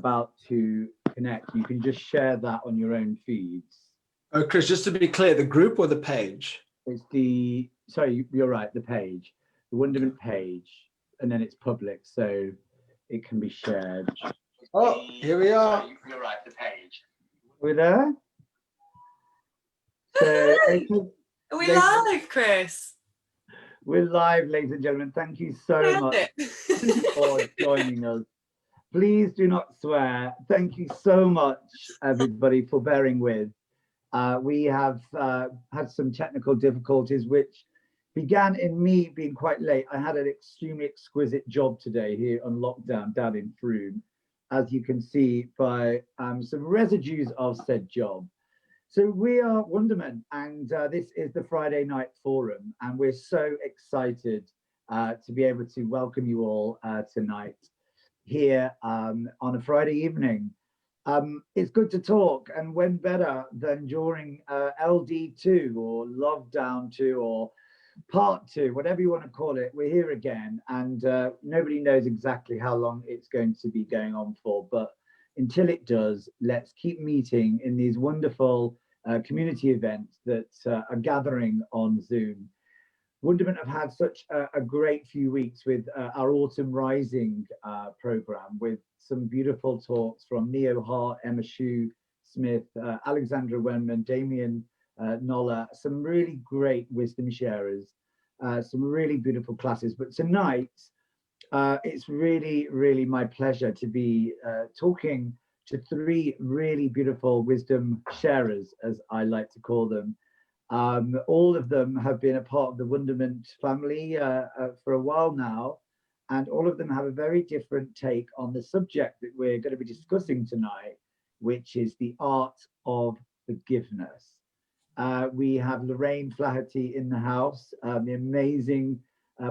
about to connect, you can just share that on your own feeds. Oh, Chris, just to be clear, the group or the page? It's the, sorry, you're right, the page, the Wonderment page, and then it's public, so it can be shared. Oh, here we are. Sorry, you're right, the page. We're there? So, are we live, Chris? We're live, ladies and gentlemen. Thank you so much for joining us. Please do not swear. Thank you so much, everybody, for bearing with. We have had some technical difficulties, which began in me being quite late. I had an extremely exquisite job today here on lockdown down in Frome, as you can see by some residues of said job. So we are Wonderment, and this is the Friday Night Forum, and we're so excited to be able to welcome you all tonight here on a Friday evening. It's good to talk, and when better than during LD2 or Lockdown 2 or Part 2, whatever you want to call it. We're here again, and nobody knows exactly how long it's going to be going on for, but until it does, let's keep meeting in these wonderful community events that are gathering on Zoom. Wonderment have had such a great few weeks with our Autumn Rising program, with some beautiful talks from Neo Hart, Emma Shue Smith, Alexandra Wenman, Damien Noller, some really great wisdom sharers, some really beautiful classes. But tonight, it's really, really my pleasure to be talking to three really beautiful wisdom sharers, as I like to call them. All of them have been a part of the Wonderment family for a while now, and all of them have a very different take on the subject that we're going to be discussing tonight, which is the art of forgiveness. We have Lorraine Flaherty in the house, the amazing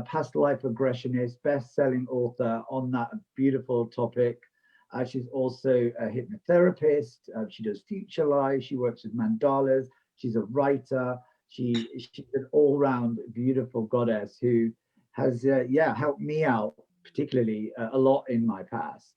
past life regressionist, best-selling author on that beautiful topic. She's also a hypnotherapist. She does future life. She works with mandalas. She's a writer. She's an all-round beautiful goddess who has, helped me out particularly a lot in my past.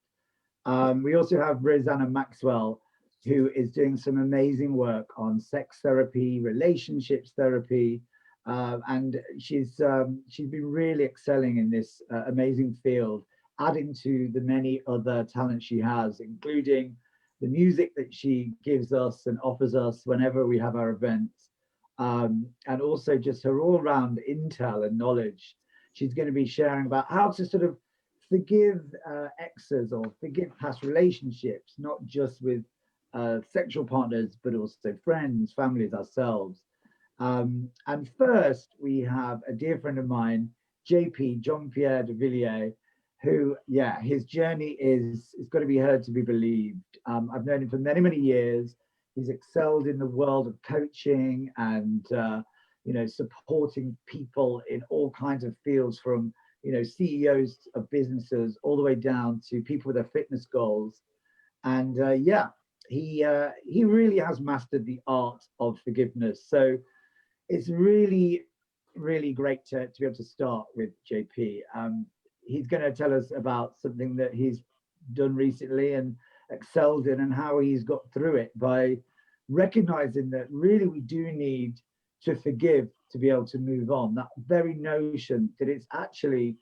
We also have Rosanna Maxwell, who is doing some amazing work on sex therapy, relationships therapy, and she's been really excelling in this amazing field, adding to the many other talents she has, including the music that she gives us and offers us whenever we have our events, and also just her all-round intel and knowledge. She's going to be sharing about how to sort of forgive exes or forgive past relationships, not just with sexual partners, but also friends, families, ourselves. And first, we have a dear friend of mine, JP, Jean-Pierre de Villiers, who, his journey is got to be heard to be believed. I've known him for many, many years. He's excelled in the world of coaching and, supporting people in all kinds of fields, from, CEOs of businesses all the way down to people with their fitness goals. And he really has mastered the art of forgiveness. So it's really, really great to be able to start with JP. He's going to tell us about something that he's done recently and excelled in, and how he's got through it by recognizing that really we do need to forgive to be able to move on. That very notion that it's actually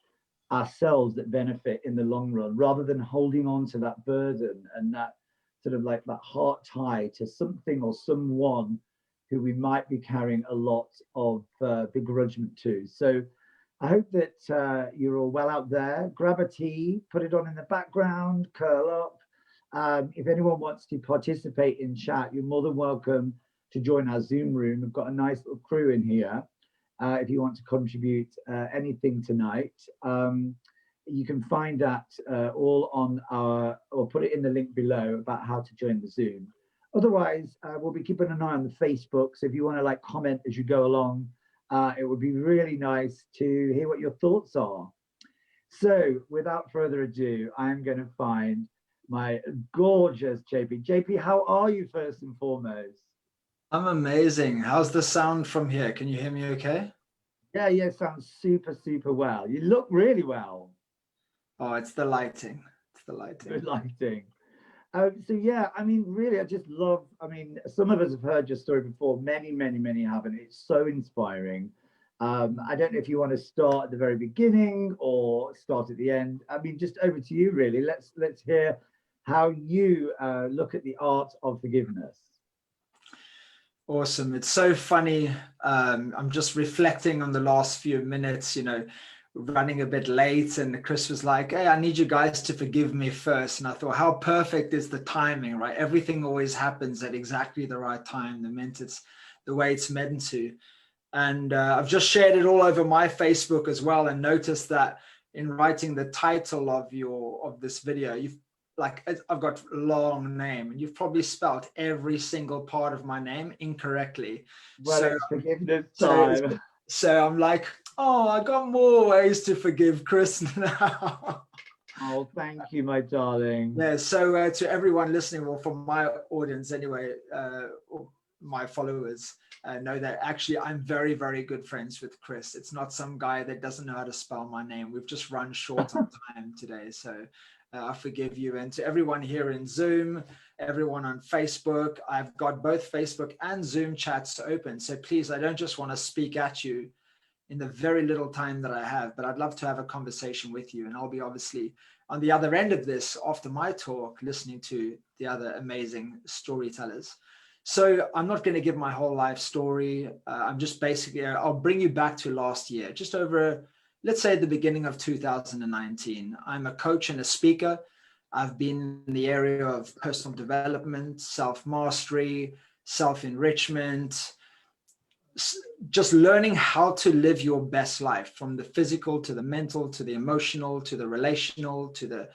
ourselves that benefit in the long run, rather than holding on to that burden and that sort of like that heart tie to something or someone who we might be carrying a lot of begrudgement to. So I hope that you're all well out there. Grab a tea, put it on in the background, curl up. If anyone wants to participate in chat, you're more than welcome to join our Zoom room. We've got a nice little crew in here. If you want to contribute anything tonight, you can find that all on our, or put it in the link below about how to join the Zoom. Otherwise, we'll be keeping an eye on the Facebook. So if you want to like comment as you go along, it would be really nice to hear what your thoughts are. So without further ado, I'm going to find my gorgeous JP. JP, how are you first and foremost? I'm amazing. How's the sound from here? Can you hear me okay? Yeah, sounds super, super well. You look really well. Oh, it's the lighting. It's the lighting. Good lighting. So yeah, I mean, really, I just love. I mean, some of us have heard your story before. Many haven't. It's so inspiring. I don't know if you want to start at the very beginning or start at the end. I mean, just over to you, really. Let's hear how you look at the art of forgiveness. Awesome. It's so funny. I'm just reflecting on the last few minutes, running a bit late, and Chris was like, hey, I need you guys to forgive me first. And I thought, how perfect is the timing, right? Everything always happens at exactly the right time, the way it's meant to. And I've just shared it all over my Facebook as well, and noticed that in writing the title of this video, I've got a long name, and you've probably spelled every single part of my name incorrectly. Well, So, it's forgiveness time. so I'm like, oh, I got more ways to forgive Chris now. Oh, thank you, my darling. Yeah. So to everyone listening, or from my audience anyway, or my followers, know that actually I'm very, very good friends with Chris. It's not some guy that doesn't know how to spell my name. We've just run short on time today. So I forgive you. And to everyone here in Zoom, everyone on Facebook, I've got both Facebook and Zoom chats open. So please, I don't just want to speak at you in the very little time that I have, but I'd love to have a conversation with you. And I'll be obviously on the other end of this after my talk, listening to the other amazing storytellers. So I'm not going to give my whole life story. I'm just basically, I'll bring you back to last year, just over, let's say, the beginning of 2019. I'm a coach and a speaker. I've been in the area of personal development, self-mastery, self-enrichment, just learning how to live your best life, from the physical to the mental to the emotional to the relational to the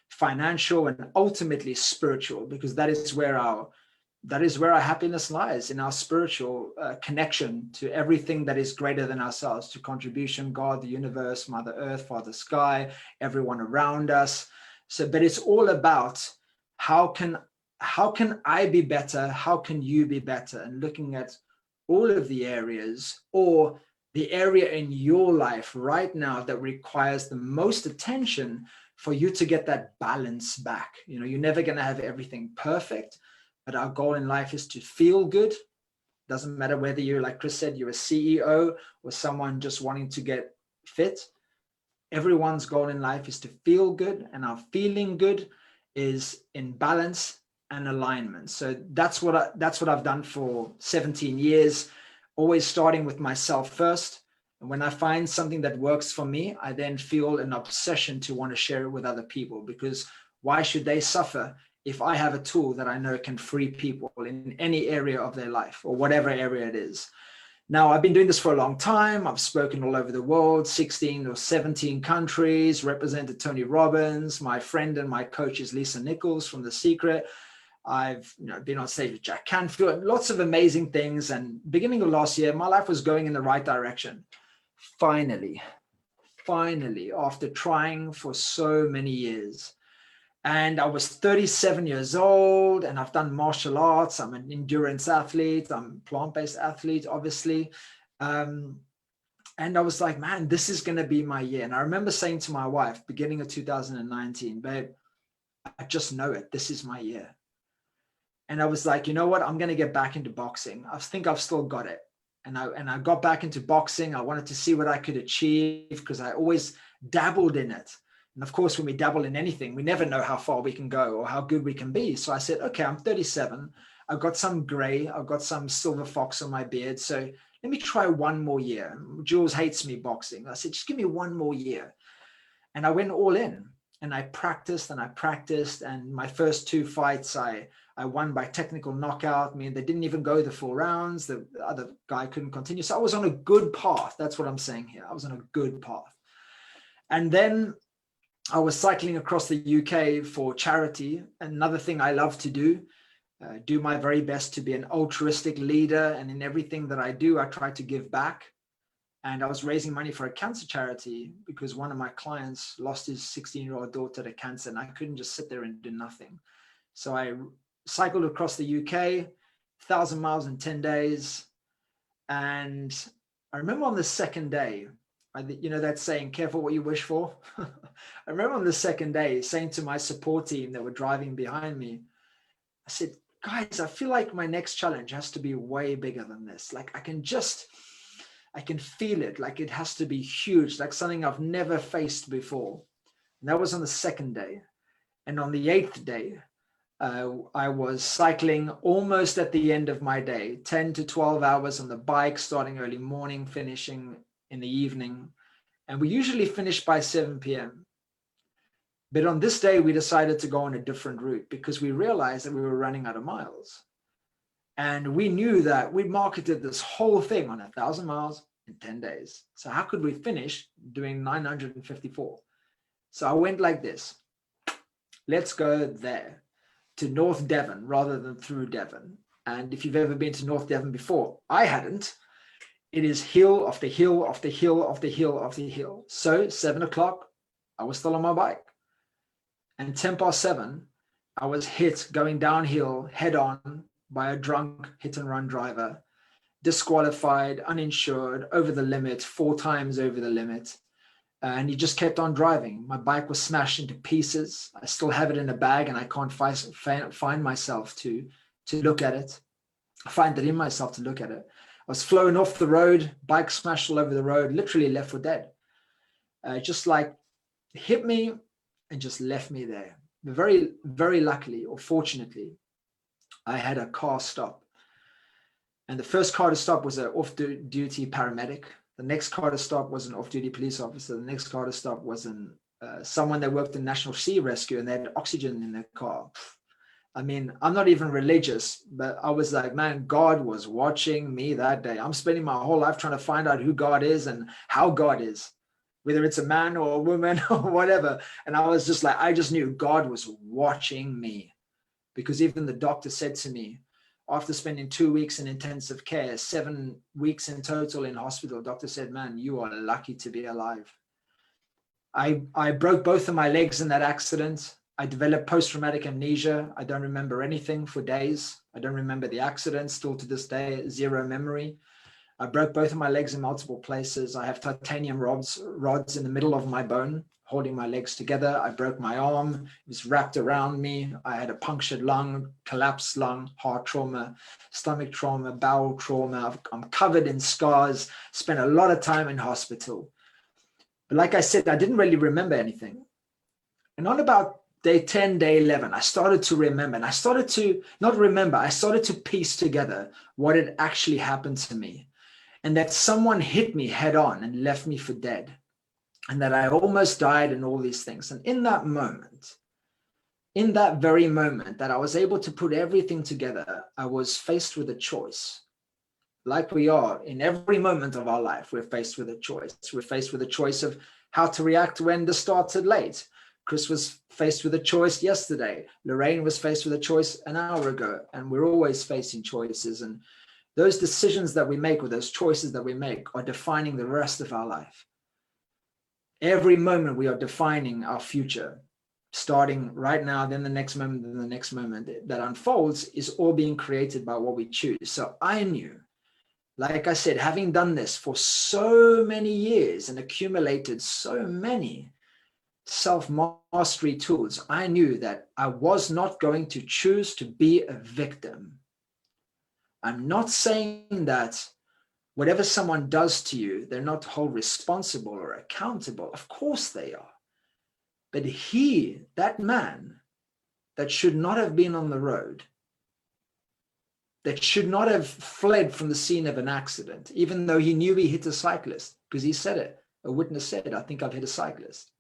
financial and ultimately spiritual, because that is where our happiness lies, in our spiritual connection to everything that is greater than ourselves, to contribution, God, the universe, Mother Earth, Father Sky, everyone around us. So, but it's all about how can I be better? How can you be better? And looking at all of the areas, or the area in your life right now that requires the most attention for you to get that balance back. You're never going to have everything perfect, but our goal in life is to feel good. Doesn't matter whether you're, like Chris said, you're a CEO or someone just wanting to get fit. Everyone's goal in life is to feel good, and our feeling good is in balance and alignment. So that's what I've done for 17 years, always starting with myself first. And when I find something that works for me, I then feel an obsession to want to share it with other people, because why should they suffer if I have a tool that I know can free people in any area of their life, or whatever area it is. Now, I've been doing this for a long time. I've spoken all over the world, 16 or 17 countries, represented Tony Robbins. My friend and my coach is Lisa Nichols from The Secret. I've been on stage with Jack Canfield, lots of amazing things. And beginning of last year, my life was going in the right direction. Finally, after trying for so many years. And I was 37 years old, and I've done martial arts. I'm an endurance athlete. I'm a plant-based athlete, obviously. And I was like, man, this is going to be my year. And I remember saying to my wife, beginning of 2019, babe, I just know it. This is my year. And I was like, you know what? I'm going to get back into boxing. I think I've still got it. And I got back into boxing. I wanted to see what I could achieve, because I always dabbled in it. And of course, when we dabble in anything, we never know how far we can go or how good we can be. So I said, okay, I'm 37. I've got some gray. I've got some silver fox on my beard. So let me try one more year. Jules hates me boxing. I said, just give me one more year. And I went all in, and I practiced and I practiced. And my first two fights, I won by technical knockout. I mean, they didn't even go the 4 rounds. The other guy couldn't continue. So I was on a good path. That's what I'm saying here. I was on a good path. And then I was cycling across the UK for charity. Another thing I love to do my very best to be an altruistic leader. And in everything that I do, I try to give back. And I was raising money for a cancer charity, because one of my clients lost his 16-year-old daughter to cancer, and I couldn't just sit there and do nothing. So I cycled across the UK, 1,000 miles in 10 days. And I remember on the second day, that saying, careful what you wish for. I remember on the second day saying to my support team that were driving behind me, I said, guys, I feel like my next challenge has to be way bigger than this. Like I can feel it. Like it has to be huge, like something I've never faced before. And that was on the second day. And on the 8th day, I was cycling almost at the end of my day, 10 to 12 hours on the bike, starting early morning, finishing in the evening. And we usually finish by 7 p.m. But on this day, we decided to go on a different route because we realized that we were running out of miles. And we knew that we marketed this whole thing on 1,000 miles in 10 days. So how could we finish doing 954? So I went like this. Let's go there to North Devon rather than through Devon. And if you've ever been to North Devon before, I hadn't. It is hill after hill after hill after hill after hill. So 7 o'clock, I was still on my bike. And 10 past 7, I was hit going downhill head on by a drunk hit and run driver, disqualified, uninsured, over the limit, 4 times over the limit. And he just kept on driving. My bike was smashed into pieces. I still have it in a bag and I can't find myself to look at it. I find it in myself to look at it. I was flown off the road, bike smashed all over the road, literally left for dead. Just like hit me and just left me there. But very, very luckily or fortunately, I had a car stop. And the first car to stop was an off-duty paramedic. The next car to stop was an off-duty police officer. The next car to stop was someone that worked in National Sea Rescue and they had oxygen in their car. I mean, I'm not even religious, but I was like, man, God was watching me that day. I'm spending my whole life trying to find out who God is and how God is, whether it's a man or a woman or whatever. And I was just like, I just knew God was watching me, because even the doctor said to me, after spending 2 weeks in intensive care, 7 weeks in total in hospital, doctor said, man, you are lucky to be alive. I broke both of my legs in that accident. I developed post-traumatic amnesia. I don't remember anything for days. I don't remember the accident. Still to this day, zero memory. I broke both of my legs in multiple places. I have titanium rods in the middle of my bone, holding my legs together. I broke my arm. It was wrapped around me. I had a punctured lung, collapsed lung, heart trauma, stomach trauma, bowel trauma. I'm covered in scars, spent a lot of time in hospital. But like I said, I didn't really remember anything. And on about day 10, day 11, I started to remember, and I started to piece together what had actually happened to me, and that someone hit me head on and left me for dead, and that I almost died and all these things. And in that moment, in that very moment that I was able to put everything together, I was faced with a choice. Like we are in every moment of our life, we're faced with a choice. We're faced with a choice of how to react when the started late. Chris was faced with a choice yesterday. Lorraine was faced with a choice an hour ago. And we're always facing choices. And those decisions that we make, or those choices that we make, are defining the rest of our life. Every moment we are defining our future, starting right now, then the next moment, then the next moment that unfolds is all being created by what we choose. So I knew, like I said, having done this for so many years and accumulated so many self-mastery tools, I knew that I was not going to choose to be a victim. I'm not saying that whatever someone does to you, they're not held responsible or accountable. Of course they are. But that man that should not have been on the road, that should not have fled from the scene of an accident, even though he knew he hit a cyclist, because he said it. A witness said, I think I've hit a cyclist,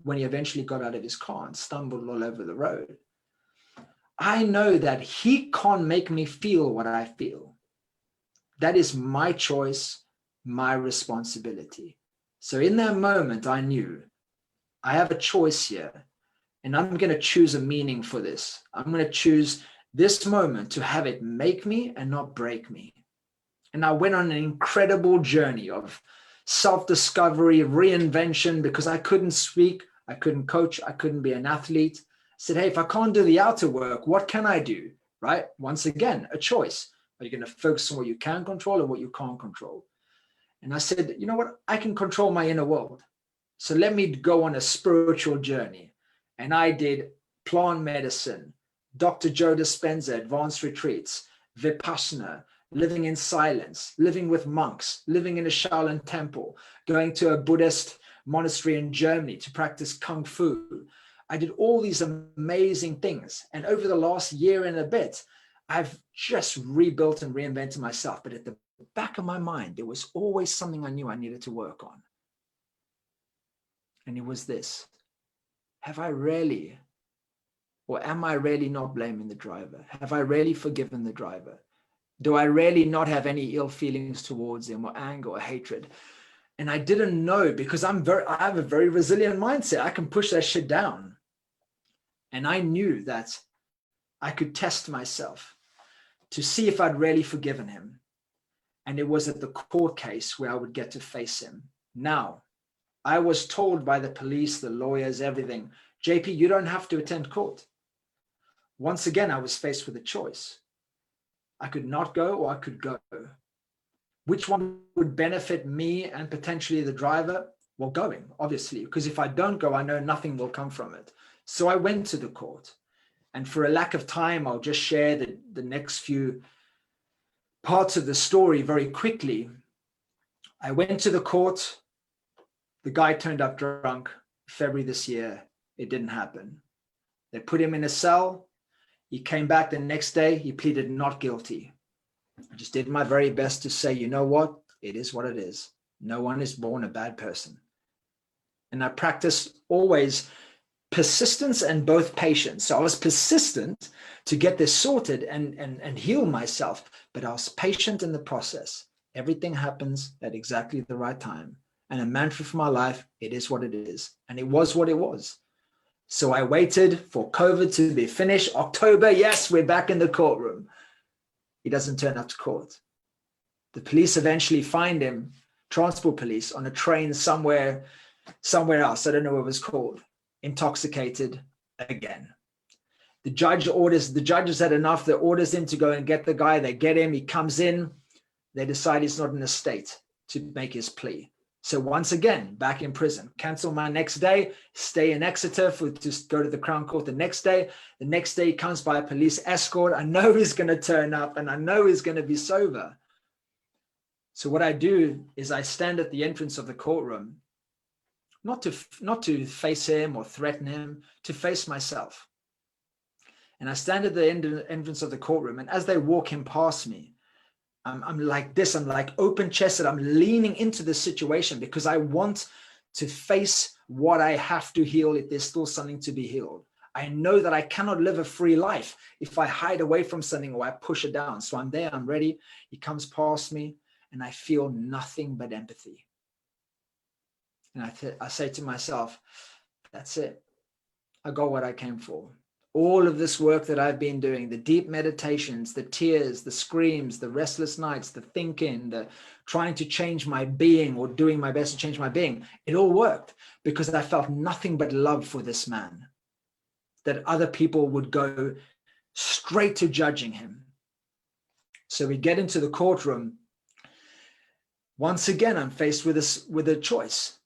when he eventually got out of his car and stumbled all over the road. I know that he can't make me feel what I feel. That is my choice, my responsibility. So in that moment, I knew I have a choice here, and I'm going to choose a meaning for this. I'm going to choose this moment to have it make me and not break me. And I went on an incredible journey of self-discovery, reinvention, because I couldn't speak, I couldn't coach, I couldn't be an athlete. I said, hey, if I can't do the outer work, what can I do? Right? Once again, a choice. Are you going to focus on what you can control or what you can't control? And I said, you know what? I can control my inner world. So let me go on a spiritual journey. And I did plant medicine, Dr. Joe Dispenza, advanced retreats, Vipassana, living in silence, living with monks, living in a Shaolin temple, going to a Buddhist monastery in Germany to practice Kung Fu. I did all these amazing things. And over the last year and a bit, I've just rebuilt and reinvented myself. But at the back of my mind, there was always something I knew I needed to work on. And it was this: have I really, or am I really not blaming the driver? Have I really forgiven the driver? Do I really not have any ill feelings towards him, or anger or hatred? And I didn't know, because I have a very resilient mindset. I can push that shit down. And I knew that I could test myself to see if I'd really forgiven him. And it was at the court case where I would get to face him. Now, I was told by the police, the lawyers, everything, JP, you don't have to attend court. Once again, I was faced with a choice. I could not go, or I could go. Which one would benefit me and potentially the driver? Well, going, obviously, because if I don't go, I know nothing will come from it. So I went to the court. And for a lack of time, I'll just share the next few parts of the story very quickly. I went to the court. The guy turned up drunk. February this year, it didn't happen. They put him in a cell. He came back the next day. He pleaded not guilty. I just did my very best to say, you know what? It is what it is. No one is born a bad person. And I practiced always persistence and both patience. So I was persistent to get this sorted and heal myself, but I was patient in the process. Everything happens at exactly the right time. And a mantra for my life, it is what it is. And it was what it was. So I waited for COVID to be finished. October, yes, we're back in the courtroom. He doesn't turn up to court. The police eventually find him, transport police, on a train somewhere else. I don't know what it was called. Intoxicated again. The judge has had enough. They orders him to go and get the guy. They get him. He comes in. They decide he's not in a state to make his plea. So once again, back in prison. Cancel my next day. Stay in Exeter to go to the Crown Court the next day. The next day he comes by a police escort. I know he's going to turn up and I know he's going to be sober. So what I do is I stand at the entrance of the courtroom, not to face him or threaten him, to face myself. And I stand at the entrance of the courtroom, and as they walk him past me, I'm like this, I'm like open chested, I'm leaning into the situation because I want to face what I have to heal if there's still something to be healed. I know that I cannot live a free life if I hide away from something or I push it down. So I'm there, I'm ready. He comes past me and I feel nothing but empathy. And I say to myself, that's it. I got what I came for. All of this work that I've been doing, the deep meditations, the tears, the screams, the restless nights, the thinking, the trying to change my being or doing my best to change my being, it all worked because I felt nothing but love for this man, that other people would go straight to judging him. So we get into the courtroom. Once again, I'm faced with a choice.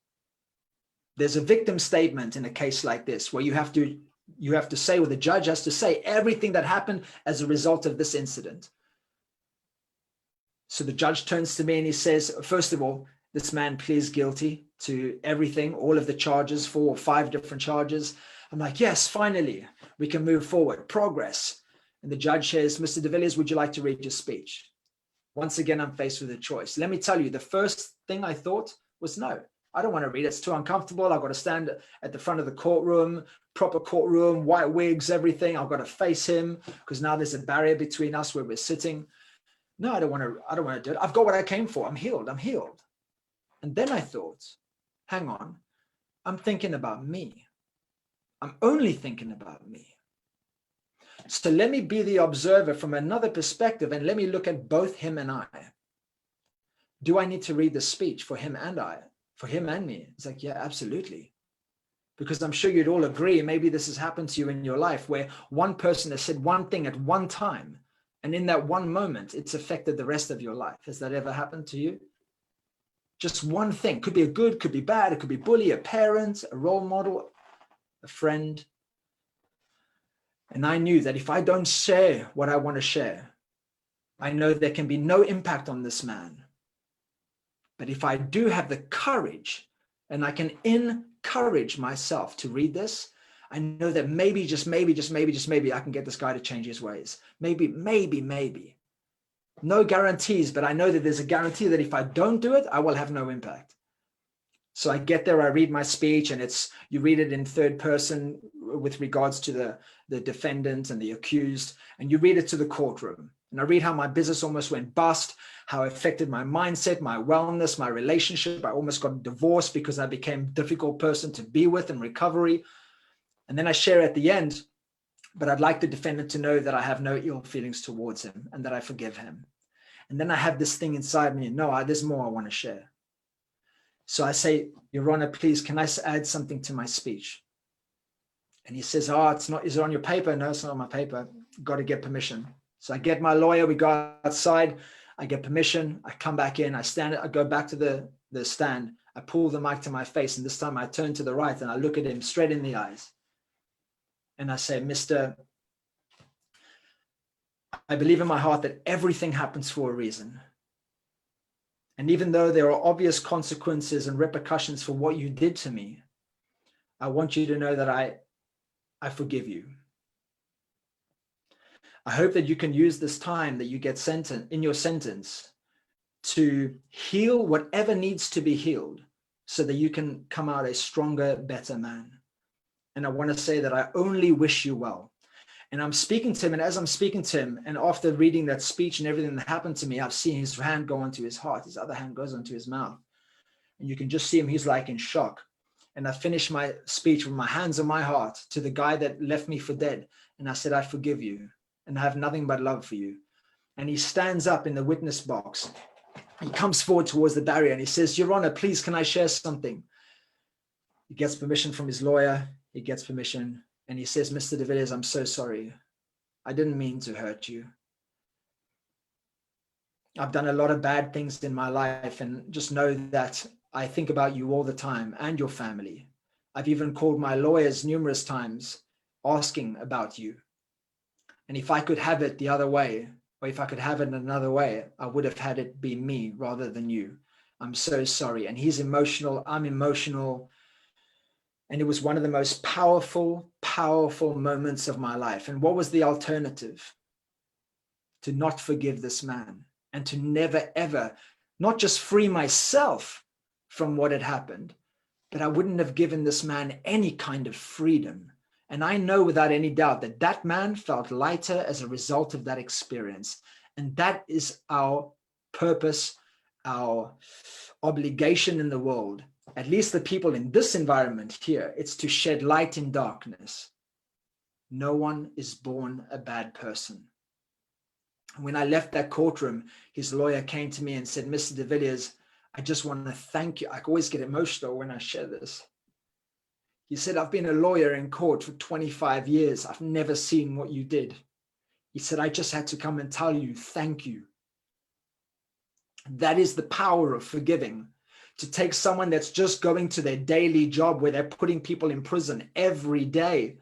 There's a victim statement in a case like this where you have to say, or the judge has to say everything that happened as a result of this incident. So the judge turns to me and he says, first of all, this man pleads guilty to everything, all of the charges, 4 or 5 different charges. I'm like, yes, finally, we can move forward, progress. And the judge says, Mr. de Villiers, would you like to read your speech? Once again, I'm faced with a choice. Let me tell you, the first thing I thought was, no, I don't want to read it. It's too uncomfortable. I've got to stand at the front of the courtroom, proper courtroom, white wigs, everything. I've got to face him because now there's a barrier between us where we're sitting. No, I don't want to do it. I've got what I came for. I'm healed. And then I thought, hang on, I'm thinking about me. I'm only thinking about me. So let me be the observer from another perspective and let me look at both him and I. Do I need to read the speech for him and I? For him and me? It's like, yeah, absolutely. Because I'm sure you'd all agree, maybe this has happened to you in your life where one person has said one thing at one time, and in that one moment, it's affected the rest of your life. Has that ever happened to you? Just one thing. Could be a good, could be bad. It could be bully, a parent, a role model, a friend. And I knew that if I don't share what I want to share, I know there can be no impact on this man. But if I do have the courage and I can encourage myself to read this, I know that maybe, just maybe, I can get this guy to change his ways. Maybe. No guarantees, but I know that there's a guarantee that if I don't do it, I will have no impact. So I get there, I read my speech, and you read it in third person with regards to the defendant and the accused, and you read it to the courtroom. And I read how my business almost went bust, how it affected my mindset, my wellness, my relationship. I almost got divorced because I became a difficult person to be with in recovery. And then I share at the end, but I'd like the defendant to know that I have no ill feelings towards him and that I forgive him. And then I have this thing inside me, no, there's more I want to share. So I say, Your Honor, please, can I add something to my speech? And he says, it's not, is it on your paper? No, it's not on my paper. Got to get permission. So I get my lawyer, we go outside, I get permission, I come back in, I go back to the stand, I pull the mic to my face, and this time I turn to the right and I look at him straight in the eyes. And I say, Mister, I believe in my heart that everything happens for a reason. And even though there are obvious consequences and repercussions for what you did to me, I want you to know that I forgive you. I hope that you can use this time that you get sentenced in your sentence to heal whatever needs to be healed so that you can come out a stronger, better man. And I want to say that I only wish you well. And I'm speaking to him, and as I'm speaking to him, and after reading that speech and everything that happened to me, I've seen his hand go onto his heart, his other hand goes onto his mouth. And you can just see him, he's like in shock. And I finished my speech with my hands on my heart to the guy that left me for dead. And I said, I forgive you, and I have nothing but love for you. And he stands up in the witness box. He comes forward towards the barrier and he says, Your Honor, please, can I share something? He gets permission from his lawyer. He gets permission. And he says, Mr. de Villiers, I'm so sorry. I didn't mean to hurt you. I've done a lot of bad things in my life, and just know that I think about you all the time and your family. I've even called my lawyers numerous times asking about you. And if I could have it the other way, or if I could have it another way, I would have had it be me rather than you. I'm so sorry. And he's emotional. I'm emotional. And it was one of the most powerful moments of my life. And what was the alternative? To not forgive this man and to never, ever, not just free myself from what had happened, but I wouldn't have given this man any kind of freedom. And I know without any doubt that that man felt lighter as a result of that experience. And that is our purpose, our obligation in the world. At least the people in this environment here, it's to shed light in darkness. No one is born a bad person. When I left that courtroom, his lawyer came to me and said, Mr. de Villiers, I just want to thank you. I always get emotional when I share this. He said, I've been a lawyer in court for 25 years. I've never seen what you did. He said, I just had to come and tell you, thank you. That is the power of forgiving. To take someone that's just going to their daily job where they're putting people in prison every day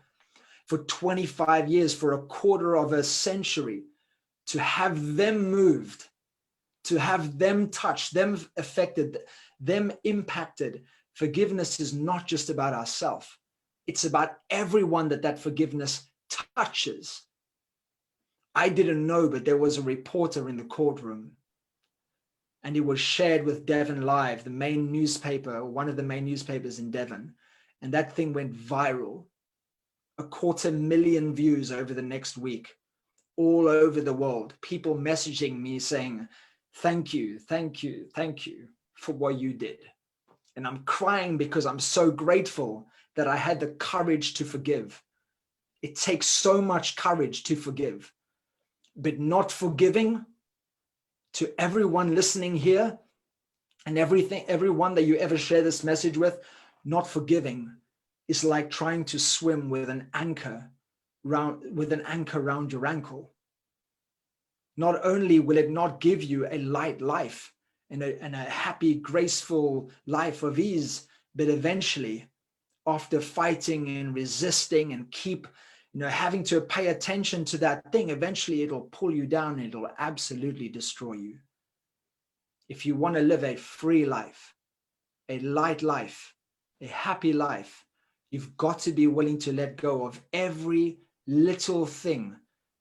for 25 years, for a quarter of a century, to have them moved, to have them touched, them affected, them impacted. Forgiveness is not just about ourselves. It's about everyone that forgiveness touches. I didn't know, but there was a reporter in the courtroom, and it was shared with Devon Live, the main newspaper, one of the main newspapers in Devon. And that thing went viral. 250,000 views over the next week, all over the world. People messaging me saying, thank you for what you did. And I'm crying because I'm so grateful that I had the courage to forgive. It takes so much courage to forgive, but not forgiving, to everyone listening here and everyone that you ever share this message with, not forgiving is like trying to swim with an anchor around your ankle. Not only will it not give you a light life and a happy, graceful life of ease, but eventually, after fighting and resisting and keep you know, having to pay attention to that thing, eventually it'll pull you down and it'll absolutely destroy you. If you want to live a free life, a light life, a happy life, you've got to be willing to let go of every little thing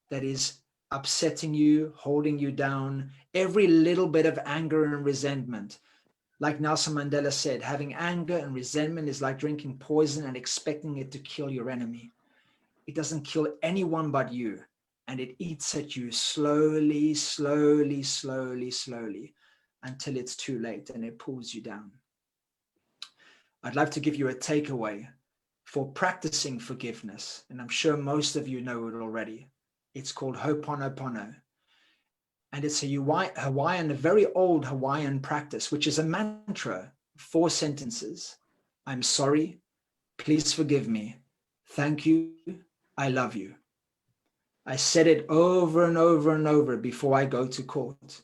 that is upsetting you, holding you down, every little bit of anger and resentment. Like Nelson Mandela said, having anger and resentment is like drinking poison and expecting it to kill your enemy. It doesn't kill anyone but you, and it eats at you slowly, slowly, slowly, slowly, until it's too late and it pulls you down. I'd like to give you a takeaway for practicing forgiveness, and I'm sure most of you know it already. It's called Ho'oponopono, and it's a Hawaiian, a very old Hawaiian practice, which is a mantra, 4 sentences. I'm sorry, please forgive me, thank you, I love you. I said it over and over and over before I went to court,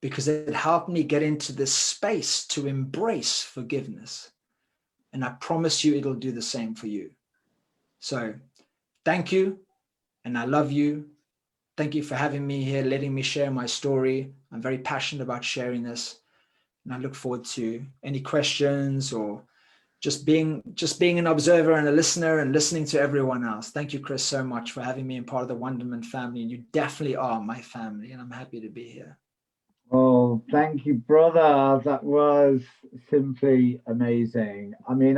because it helped me get into this space to embrace forgiveness. And I promise you it'll do the same for you. So thank you, and I love you. Thank you for having me here, letting me share my story. I'm very passionate about sharing this, and I look forward to any questions or just being an observer and a listener and listening to everyone else. Thank you, Chris, so much for having me and part of the Wonderment family. And you definitely are my family, and I'm happy to be here. Oh, thank you, brother. That was simply amazing. I mean,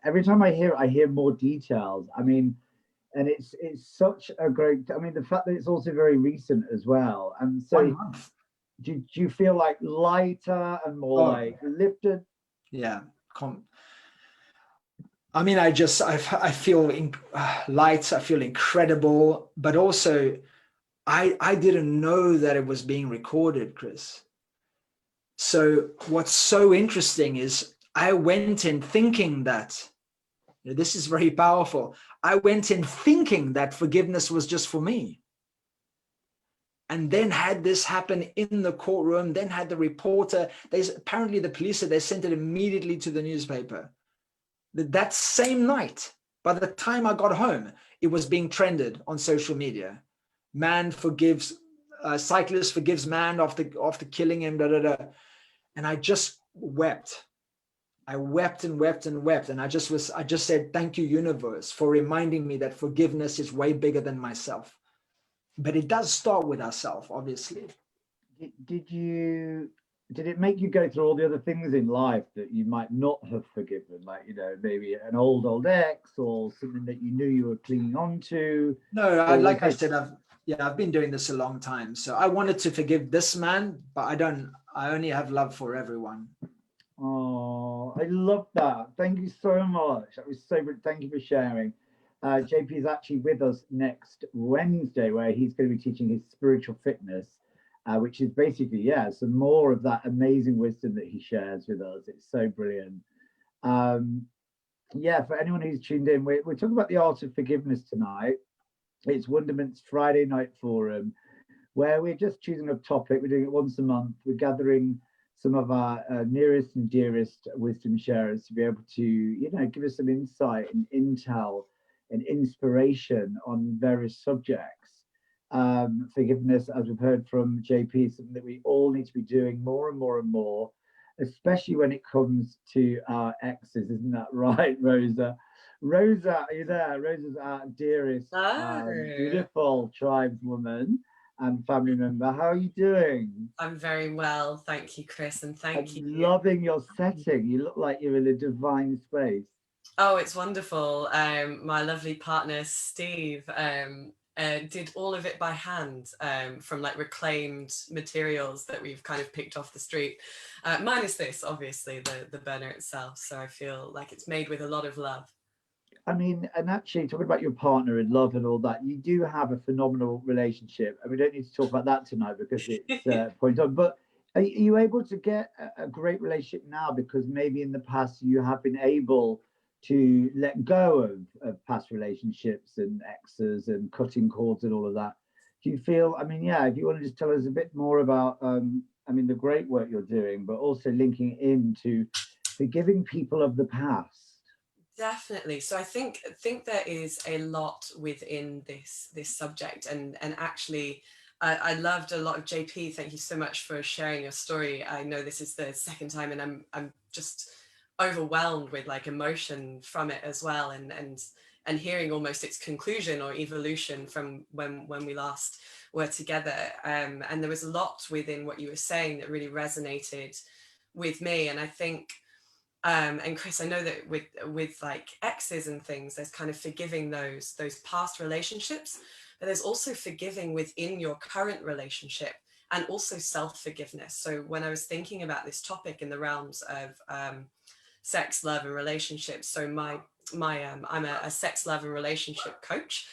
every time I hear more details. I mean, and it's such a great, I mean, the fact that it's also very recent as well. And so 1 month. do you feel like lighter and more like lifted? Yeah. I mean, I feel light, I feel incredible, but also I didn't know that it was being recorded, Chris. So what's so interesting is I went in thinking that, you know, this is very powerful. I went in thinking that forgiveness was just for me. And then had this happen in the courtroom, then had the reporter, apparently the police said they sent it immediately to the newspaper. That same night, by the time I got home, it was being trended on social media. Cyclist forgives man after killing him, da, da, da. And I just wept. I wept and wept and wept. And I just said, thank you, universe, for reminding me that forgiveness is way bigger than myself. But it does start with ourselves, obviously. Did it make you go through all the other things in life that you might not have forgiven? Like, you know, maybe an old ex or something that you knew you were clinging on to? No, like I said, I've been doing this a long time. So I wanted to forgive this man, but I only have love for everyone. Oh, I love that. Thank you so much. That was so good. Thank you for sharing. JP is actually with us next Wednesday, where he's going to be teaching his spiritual fitness, which is basically, some more of that amazing wisdom that he shares with us. It's so brilliant. For anyone who's tuned in, we're talking about the art of forgiveness tonight. It's Wonderment's Friday night forum, where we're just choosing a topic. We're doing it once a month. We're gathering some of our nearest and dearest wisdom sharers to be able to, you know, give us some insight and intel and inspiration on various subjects. Forgiveness, as we've heard from JP, is something that we all need to be doing more and more and more, especially when it comes to our exes. Isn't that right, Rosa? Rosa, are you there? Rosa's our dearest, beautiful tribeswoman and family member. How are you doing? I'm very well, thank you, Chris, and thank you. Loving your setting. You look like you're in a divine space. Oh, it's wonderful. My lovely partner Steve did all of it by hand, from like reclaimed materials that we've kind of picked off the street, minus this, obviously, the burner itself. So I feel like it's made with a lot of love. I mean, and actually talking about your partner and love and all that, you do have a phenomenal relationship. And we don't need to talk about that tonight because it's point on. But are you able to get a great relationship now because maybe in the past you have been able to let go of past relationships and exes and cutting cords and all of that? Do you feel, I mean, if you want to just tell us a bit more about, the great work you're doing, but also linking into forgiving people of the past. Definitely. So I think there is a lot within this subject, and actually I loved a lot of JP. Thank you so much for sharing your story. I know this is the second time, and I'm just overwhelmed with like emotion from it as well, and hearing almost its conclusion or evolution from when we last were together. And there was a lot within what you were saying that really resonated with me, and I think. And Chris, I know that with like exes and things, there's kind of forgiving those past relationships, but there's also forgiving within your current relationship, and also self-forgiveness. So when I was thinking about this topic in the realms of sex, love, and relationships, so I'm a sex, love, and relationship coach,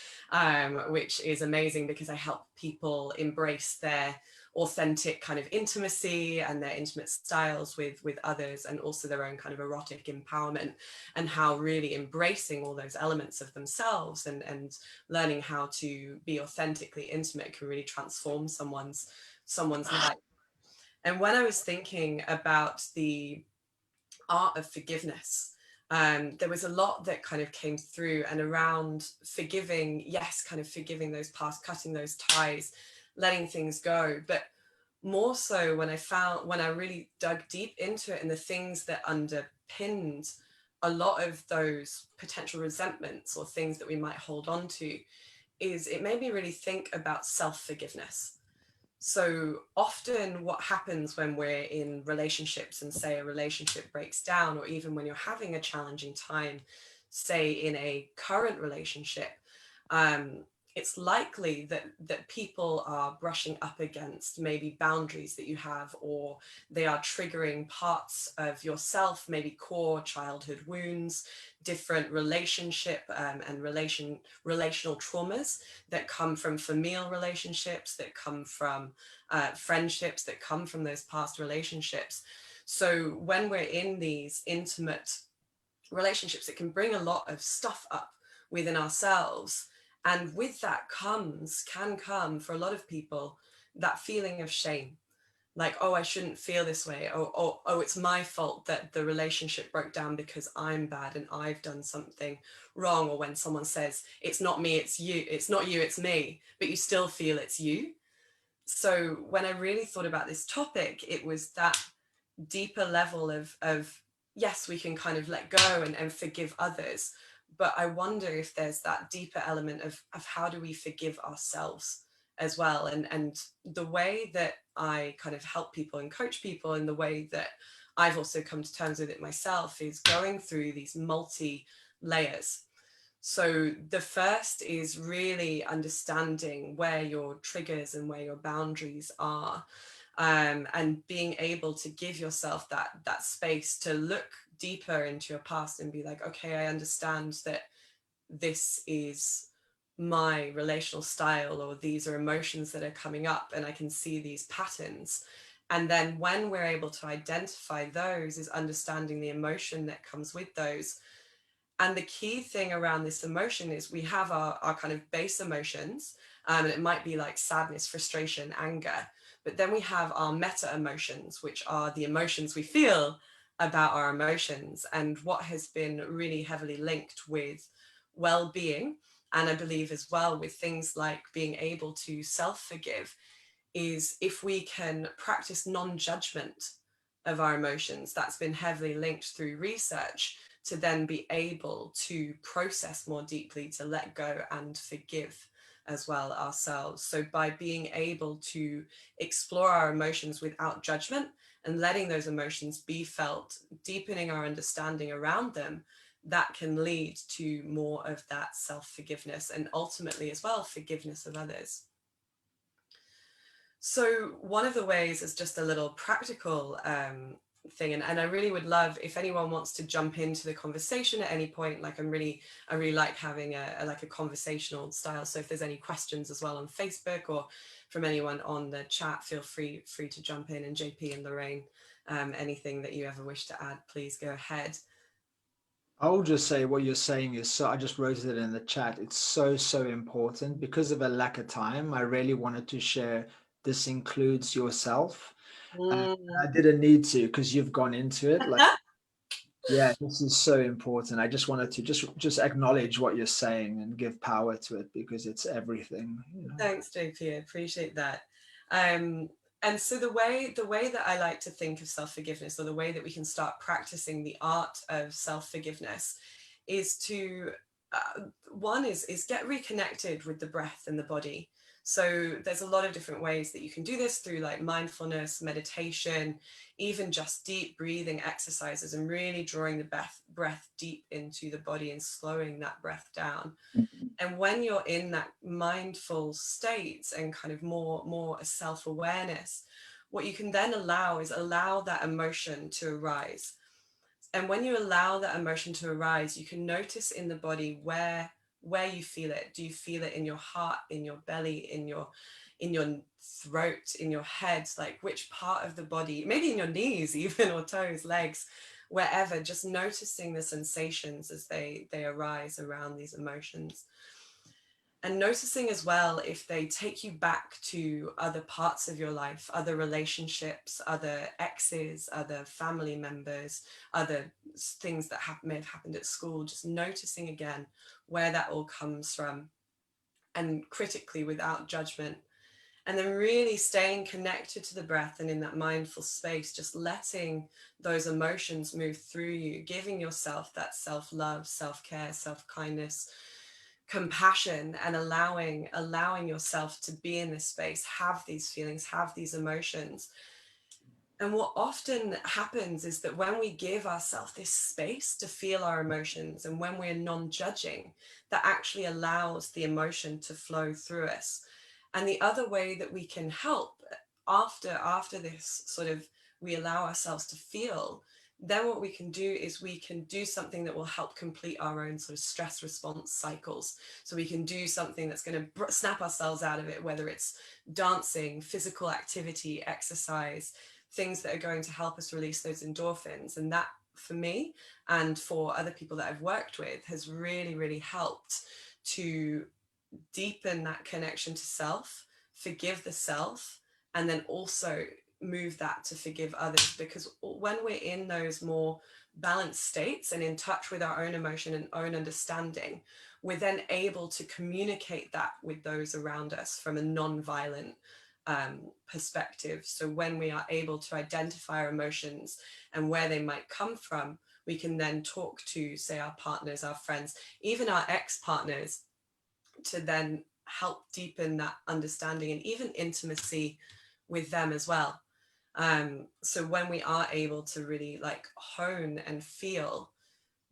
which is amazing because I help people embrace their authentic kind of intimacy and their intimate styles with others, and also their own kind of erotic empowerment, and how really embracing all those elements of themselves and learning how to be authentically intimate can really transform someone's life. And when I was thinking about the art of forgiveness, there was a lot that kind of came through and around forgiving, yes, kind of forgiving those past, cutting those ties, letting things go, but more so when I really dug deep into it, and the things that underpinned a lot of those potential resentments or things that we might hold on to, is it made me really think about self-forgiveness. So often what happens when we're in relationships, and say a relationship breaks down, or even when you're having a challenging time, say in a current relationship, it's likely that people are brushing up against maybe boundaries that you have, or they are triggering parts of yourself, maybe core childhood wounds, different relationship and relational traumas that come from familial relationships, that come from friendships, that come from those past relationships. So when we're in these intimate relationships, it can bring a lot of stuff up within ourselves. And with that can come for a lot of people, that feeling of shame. Like, oh, I shouldn't feel this way. Oh, it's my fault that the relationship broke down because I'm bad and I've done something wrong. Or when someone says, it's not me, it's you, it's not you, it's me, but you still feel it's you. So when I really thought about this topic, it was that deeper level of yes, we can kind of let go and forgive others, but I wonder if there's that deeper element of how do we forgive ourselves as well. And the way that I kind of help people and coach people, and the way that I've also come to terms with it myself, is going through these multi layers. So the first is really understanding where your triggers and where your boundaries are, and being able to give yourself that space to look deeper into your past and be like, okay, I understand that this is my relational style, or these are emotions that are coming up, and I can see these patterns. And then when we're able to identify those, is understanding the emotion that comes with those. And the key thing around this emotion is we have our kind of base emotions, and it might be like sadness, frustration, anger. But then we have our meta emotions, which are the emotions we feel about our emotions. And what has been really heavily linked with well-being, and I believe as well with things like being able to self-forgive, is if we can practice non-judgment of our emotions. That's been heavily linked through research, to then be able to process more deeply, to let go and forgive as well ourselves. So by being able to explore our emotions without judgment and letting those emotions be felt, deepening our understanding around them, that can lead to more of that self-forgiveness, and ultimately as well forgiveness of others. So one of the ways is just a little practical thing, and I really would love if anyone wants to jump into the conversation at any point. Like I really like having a conversational style. So if there's any questions as well on Facebook, or from anyone on the chat, feel free to jump in. And JP and Lorraine, anything that you ever wish to add, please go ahead. I'll just say what you're saying is so, I just wrote it in the chat. It's so important. Because of a lack of time, I really wanted to share. This includes yourself. I didn't need to, because you've gone into it. Like Yeah, this is so important. I just wanted to just acknowledge what you're saying and give power to it, because it's everything. You know? Thanks, JP. I appreciate that. And so the way that I like to think of self-forgiveness, or the way that we can start practicing the art of self-forgiveness, is to one is get reconnected with the breath and the body. So there's a lot of different ways that you can do this, through like mindfulness, meditation, even just deep breathing exercises, and really drawing the breath deep into the body and slowing that breath down. And when you're in that mindful state and kind of more self-awareness, what you can then allow is allow that emotion to arise. And when you allow that emotion to arise, you can notice in the body where you feel it. Do you feel it in your heart, in your belly, in your throat, in your head? Like, which part of the body, maybe in your knees even, or toes, legs, wherever, just noticing the sensations as they arise around these emotions. And noticing as well if they take you back to other parts of your life, other relationships, other exes, other family members, other things that may have happened at school. Just noticing again where that all comes from, and critically, without judgment. And then really staying connected to the breath and in that mindful space, just letting those emotions move through you, giving yourself that self-love, self-care, self-kindness, compassion, and allowing yourself to be in this space, have these feelings, have these emotions. And what often happens is that when we give ourselves this space to feel our emotions, and when we're non-judging, that actually allows the emotion to flow through us. And the other way that we can help after this sort of, we allow ourselves to feel, then what we can do is we can do something that will help complete our own sort of stress response cycles. So we can do something that's going to snap ourselves out of it, whether it's dancing, physical activity, exercise, things that are going to help us release those endorphins. And that, for me and for other people that I've worked with, has really, really helped to deepen that connection to self, forgive the self, and then also move that to forgive others. Because when we're in those more balanced states and in touch with our own emotion and own understanding, we're then able to communicate that with those around us from a non-violent perspective. So when we are able to identify our emotions and where they might come from, we can then talk to, say, our partners, our friends, even our ex-partners, to then help deepen that understanding and even intimacy with them as well. So when we are able to really like hone and feel,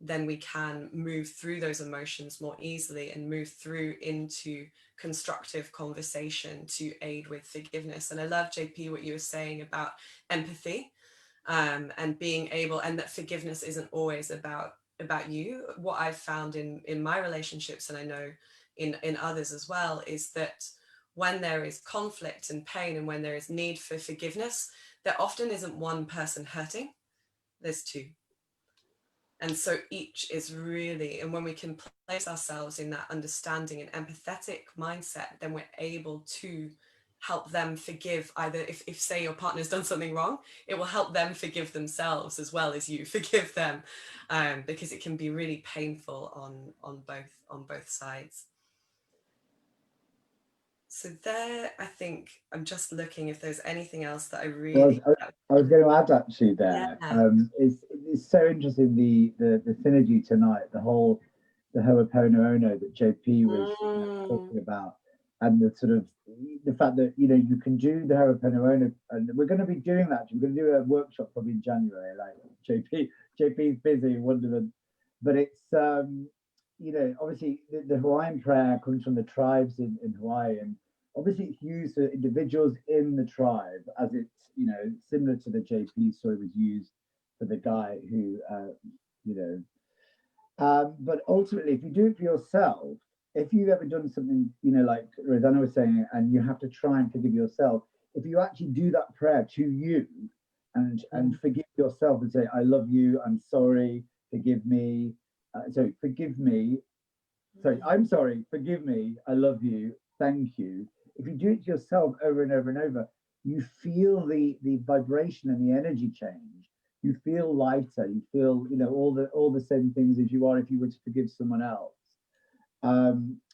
then we can move through those emotions more easily and move through into constructive conversation to aid with forgiveness. And I love, JP, what you were saying about empathy, and being able, and that forgiveness isn't always about you. What I've found in my relationships, and I know in others as well, is that when there is conflict and pain, and when there is need for forgiveness, there often isn't one person hurting, there's two. And so each is really, and when we can place ourselves in that understanding and empathetic mindset, then we're able to help them forgive. Either if say your partner's done something wrong, it will help them forgive themselves as well as you forgive them, because it can be really painful on both sides. So there, I think I'm just looking if there's anything else that I really... I was going to add actually there. Yeah. It's so interesting, the synergy tonight, the Ho'oponopono that JP was talking about, and the sort of the fact that you can do the Ho'oponopono, and we're going to be doing that. We're going to do a workshop probably in January. Like JP's busy, Wonderment, but it's obviously the Hawaiian prayer comes from the tribes in Hawaii, and obviously it's used for individuals in the tribe, as it's similar to the JP story was used for the guy who but ultimately, if you do it for yourself, if you've ever done something like Rosanna was saying, and you have to try and forgive yourself, if you actually do that prayer to you and forgive yourself and say, I love you, I'm sorry, forgive me, forgive me, I'm sorry, forgive me, I love you, thank you. If you do it to yourself over and over and over, you feel the vibration and the energy change. you feel lighter, you feel, you know, all the same things as you are if you were to forgive someone else.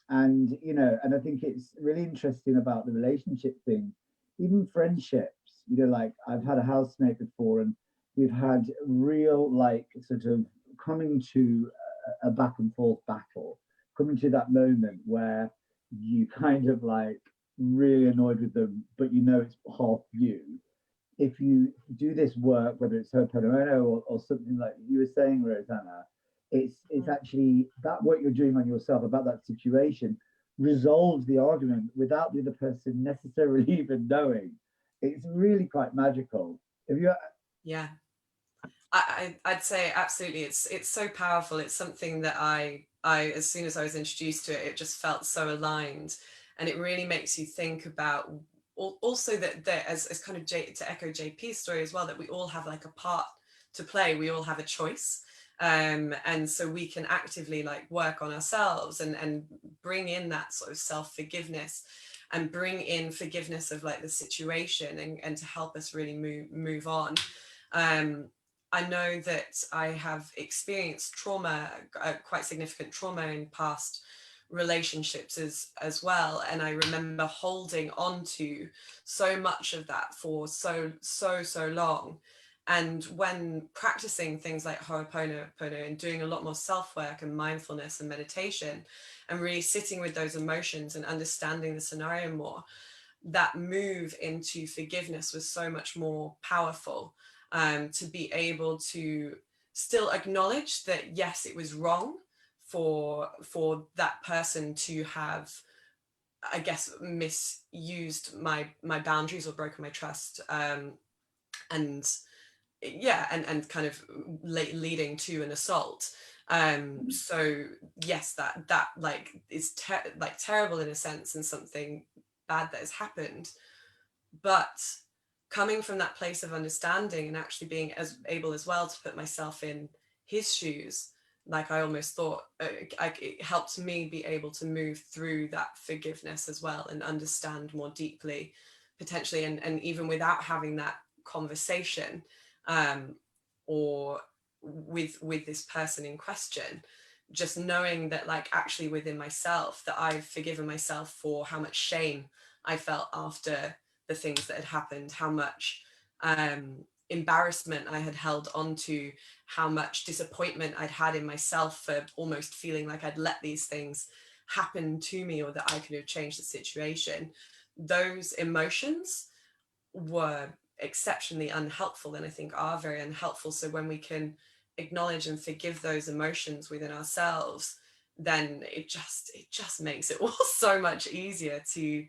And you know, and I think it's really interesting about the relationship thing, even friendships, you know, like I've had a housemate before, and we've had real, like, sort of coming to a back and forth battle, coming to that moment where you kind of like really annoyed with them, but you know it's half you. If you do this work, whether it's Ho'oponopono or something like you were saying, Rosanna, it's actually that what you're doing on yourself about that situation resolves the argument without the other person necessarily even knowing. It's really quite magical. If you, Yeah, I'd say absolutely. It's so powerful. It's something that I as soon as I was introduced to it, it just felt so aligned, and it really makes you think about also that as kind of to echo JP's story as well, that we all have like a part to play. We all have a choice. And so we can actively like work on ourselves and bring in that sort of self-forgiveness and bring in forgiveness of like the situation and to help us really move on. I know that I have experienced trauma, quite significant trauma in past relationships as well. And I remember holding on to so much of that for so long. And when practicing things like Ho'oponopono and doing a lot more self-work and mindfulness and meditation and really sitting with those emotions and understanding the scenario more, that move into forgiveness was so much more powerful. To be able to still acknowledge that, yes, it was wrong for that person to have, I guess, misused my boundaries or broken my trust, and yeah, and kind of leading to an assault. So yes, that like is like terrible in a sense and something bad that has happened, but coming from that place of understanding and actually being as able as well to put myself in his shoes, like I almost thought it helped me be able to move through that forgiveness as well and understand more deeply potentially, and even without having that conversation or with this person in question, just knowing that like actually within myself that I've forgiven myself for how much shame I felt after the things that had happened, how much embarrassment I had held onto, how much disappointment I'd had in myself for almost feeling like I'd let these things happen to me or that I could have changed the situation. Those emotions were exceptionally unhelpful and I think are very unhelpful. So when we can acknowledge and forgive those emotions within ourselves, then it just makes it all so much easier to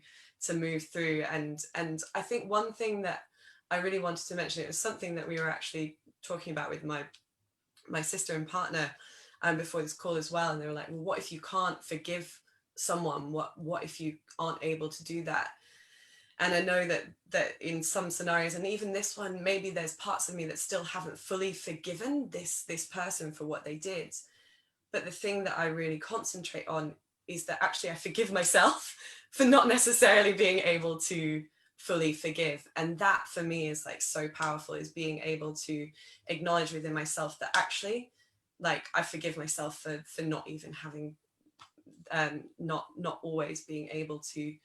move through. And I think one thing that I really wanted to mention, it was something that we were actually talking about with my sister and partner before this call as well, and they were like, well, what if you can't forgive someone? What if you aren't able to do that? And I know that in some scenarios, and even this one, maybe there's parts of me that still haven't fully forgiven this person for what they did. But the thing that I really concentrate on is that actually I forgive myself for not necessarily being able to fully forgive. And that for me is like so powerful, is being able to acknowledge within myself that actually, like, I forgive myself for not even having, not always being able to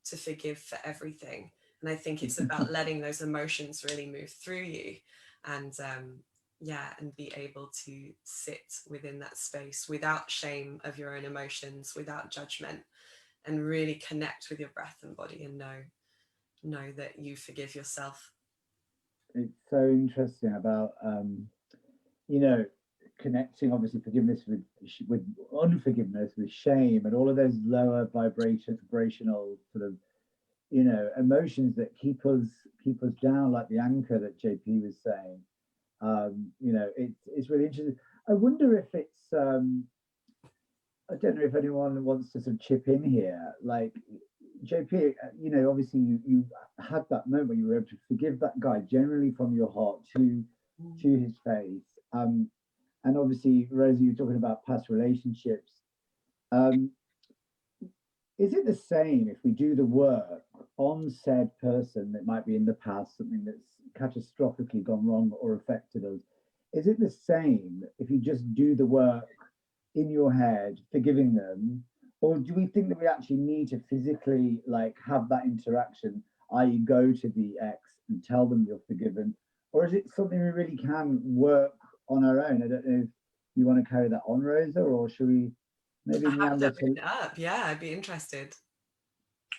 forgive for everything. And I think it's about letting those emotions really move through you, and and be able to sit within that space without shame of your own emotions, without judgment, and really connect with your breath and body and know that you forgive yourself. it's so interesting about you know, connecting obviously forgiveness with unforgiveness, with shame, and all of those lower vibrational sort of, you know, emotions that keep us down, like the anchor that JP was saying. You know, it's really interesting. I wonder if it's I don't know if anyone wants to sort of chip in here. Like JP, you know, obviously you had that moment where you were able to forgive that guy generally from your heart to his face. And obviously, Rosie, you're talking about past relationships. Um, is it the same if we do the work on said person that might be in the past, something that's catastrophically gone wrong or affected us, is it the same if you just do the work in your head, forgiving them, or do we think that we actually need to physically like have that interaction, i.e. go to the ex and tell them you're forgiven, or is it something we really can work on our own? I don't know if you want to carry that on, Rosa, or should we maybe meander to... up? Yeah, I'd be interested.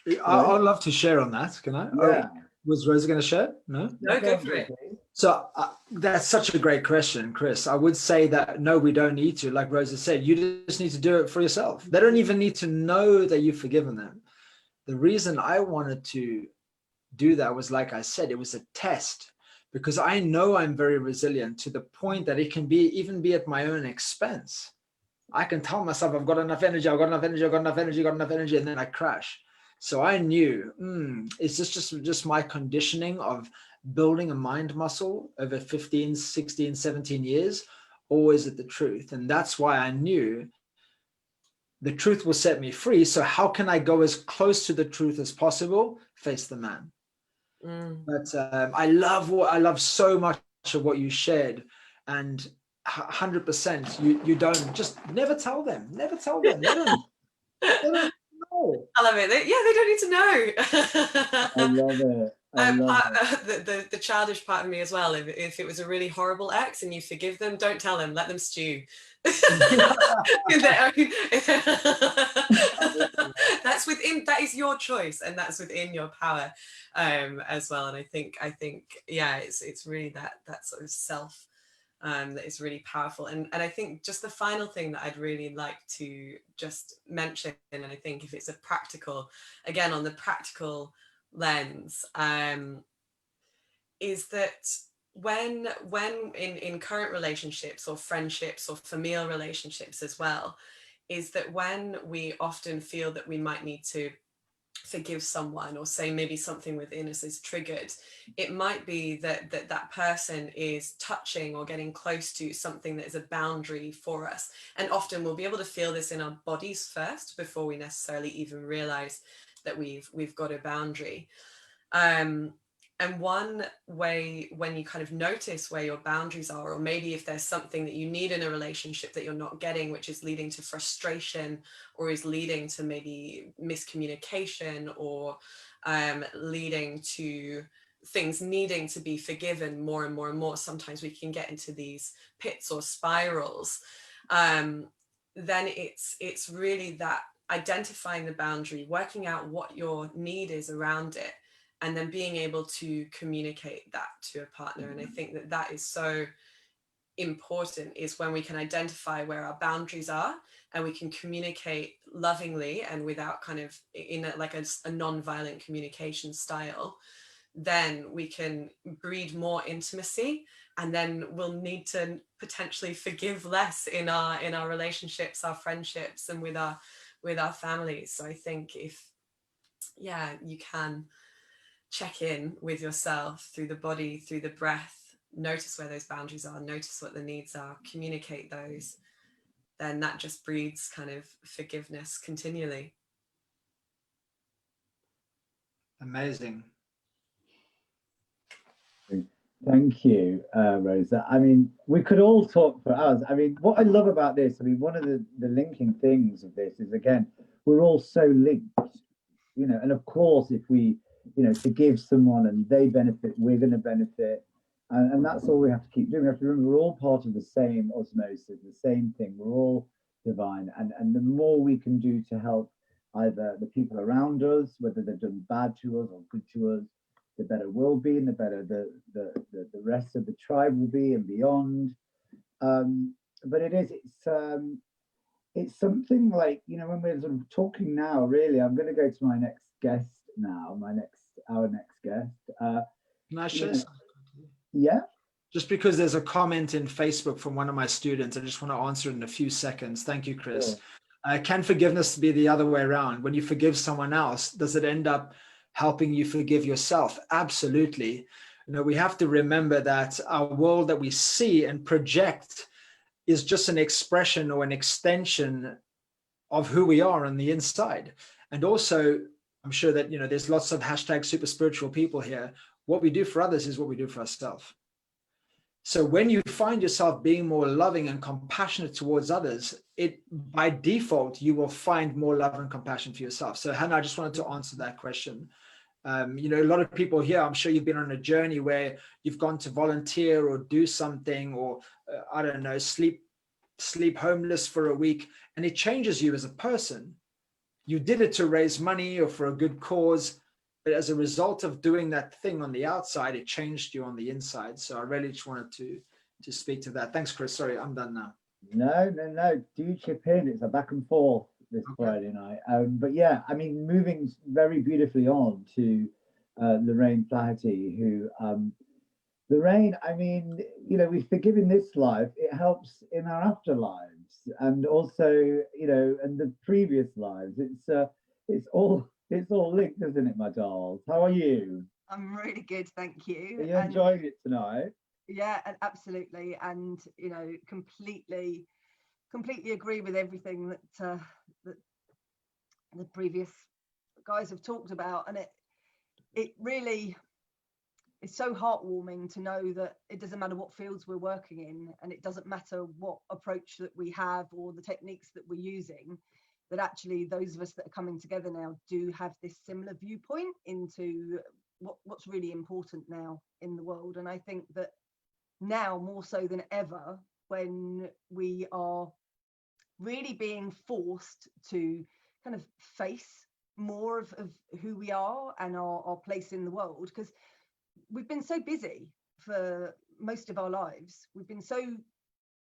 I'd love to share on that. Can I? Yeah. Oh, was Rosa going to share? No? No, go for it. So that's such a great question, Chris. I would say that, no, we don't need to. Like Rosa said, you just need to do it for yourself. They don't even need to know that you've forgiven them. The reason I wanted to do that was, like I said, it was a test, because I know I'm very resilient to the point that it can even be at my own expense. I can tell myself I've got enough energy, I've got enough energy, I've got enough energy, got enough energy, and then I crash. So I knew, it's just my conditioning of building a mind muscle over 15, 16, 17 years, always at the truth. And that's why I knew the truth will set me free. So how can I go as close to the truth as possible? Face the man. But I love so much of what you shared, and 100%. You don't, just never tell them. Never tell them. They don't know. I love it. They don't need to know. I love it. The childish part of me as well. If it was a really horrible ex and you forgive them, don't tell them. Let them stew. That is your choice, and that's within your power as well. And I think yeah, it's really that sort of self that is really powerful. And I think just the final thing that I'd really like to just mention, and I think if it's a practical, again on the practical lens, is that when in current relationships or friendships or familial relationships as well, is that when we often feel that we might need to forgive someone, or say maybe something within us is triggered, it might be that person is touching or getting close to something that is a boundary for us. And often we'll be able to feel this in our bodies first before we necessarily even realize that we've got a boundary. And one way, when you kind of notice where your boundaries are, or maybe if there's something that you need in a relationship that you're not getting, which is leading to frustration, or is leading to maybe miscommunication, or leading to things needing to be forgiven more and more and more, sometimes we can get into these pits or spirals. Then it's really that identifying the boundary, working out what your need is around it, and then being able to communicate that to a partner. And I think that is so important, is when we can identify where our boundaries are and we can communicate lovingly and without kind of in a non-violent communication style, then we can breed more intimacy, and then we'll need to potentially forgive less in our relationships, our friendships, and with our families. So I think if you can check in with yourself through the body, through the breath, notice where those boundaries are, notice what the needs are, communicate those, then that just breeds kind of forgiveness continually. Amazing. Thank you, Rosa. I mean, we could all talk for hours. I mean, what I love about this, I mean, one of the linking things of this is, again, we're all so linked, and of course, if we forgive someone and they benefit, we're going to benefit, and that's all we have to keep doing. We have to remember we're all part of the same osmosis, the same thing. We're all divine, and the more we can do to help either the people around us, whether they've done bad to us or good to us, the better we'll be, and the better the rest of the tribe will be and beyond. But it's something like, when we're sort of talking now, really, I'm going to go to my next guest now, our next guest. Can I share something? Yeah. Just because there's a comment in Facebook from one of my students, I just want to answer it in a few seconds. Thank you, Chris. Sure. Can forgiveness be the other way around? When you forgive someone else, does it end up helping you forgive yourself? Absolutely. We have to remember that our world that we see and project is just an expression or an extension of who we are on the inside. And also, I'm sure that, there's lots of hashtag super spiritual people here. what we do for others is what we do for ourselves. So when you find yourself being more loving and compassionate towards others, it by default, you will find more love and compassion for yourself. So Hannah, I just wanted to answer that question. You know, a lot of people here, I'm sure you've been on a journey where you've gone to volunteer or do something, or I don't know, sleep homeless for a week, and it changes you as a person. You did it to raise money or for a good cause, but as a result of doing that thing on the outside, it changed you on the inside. So I really just wanted to speak to that. Thanks, Chris. Sorry, I'm done now. No. Do chip in. It's a back and forth this Friday night. But yeah, I mean, moving very beautifully on to Lorraine Flaherty, who Lorraine, I mean, you know, we forgive in this life, it helps in our afterlives, and also, you know, and the previous lives. It's all linked, isn't it, my dolls? How are you? I'm really good, thank you. Are you enjoying it tonight? Yeah, absolutely, and you know, completely agree with everything that that the previous guys have talked about, and it really is so heartwarming to know that it doesn't matter what fields we're working in, and it doesn't matter what approach that we have or the techniques that we're using, that actually those of us that are coming together now do have this similar viewpoint into what's really important now in the world. And I think that now more so than ever, when we are really being forced to kind of face more of who we are and our place in the world, because we've been so busy for most of our lives. We've been so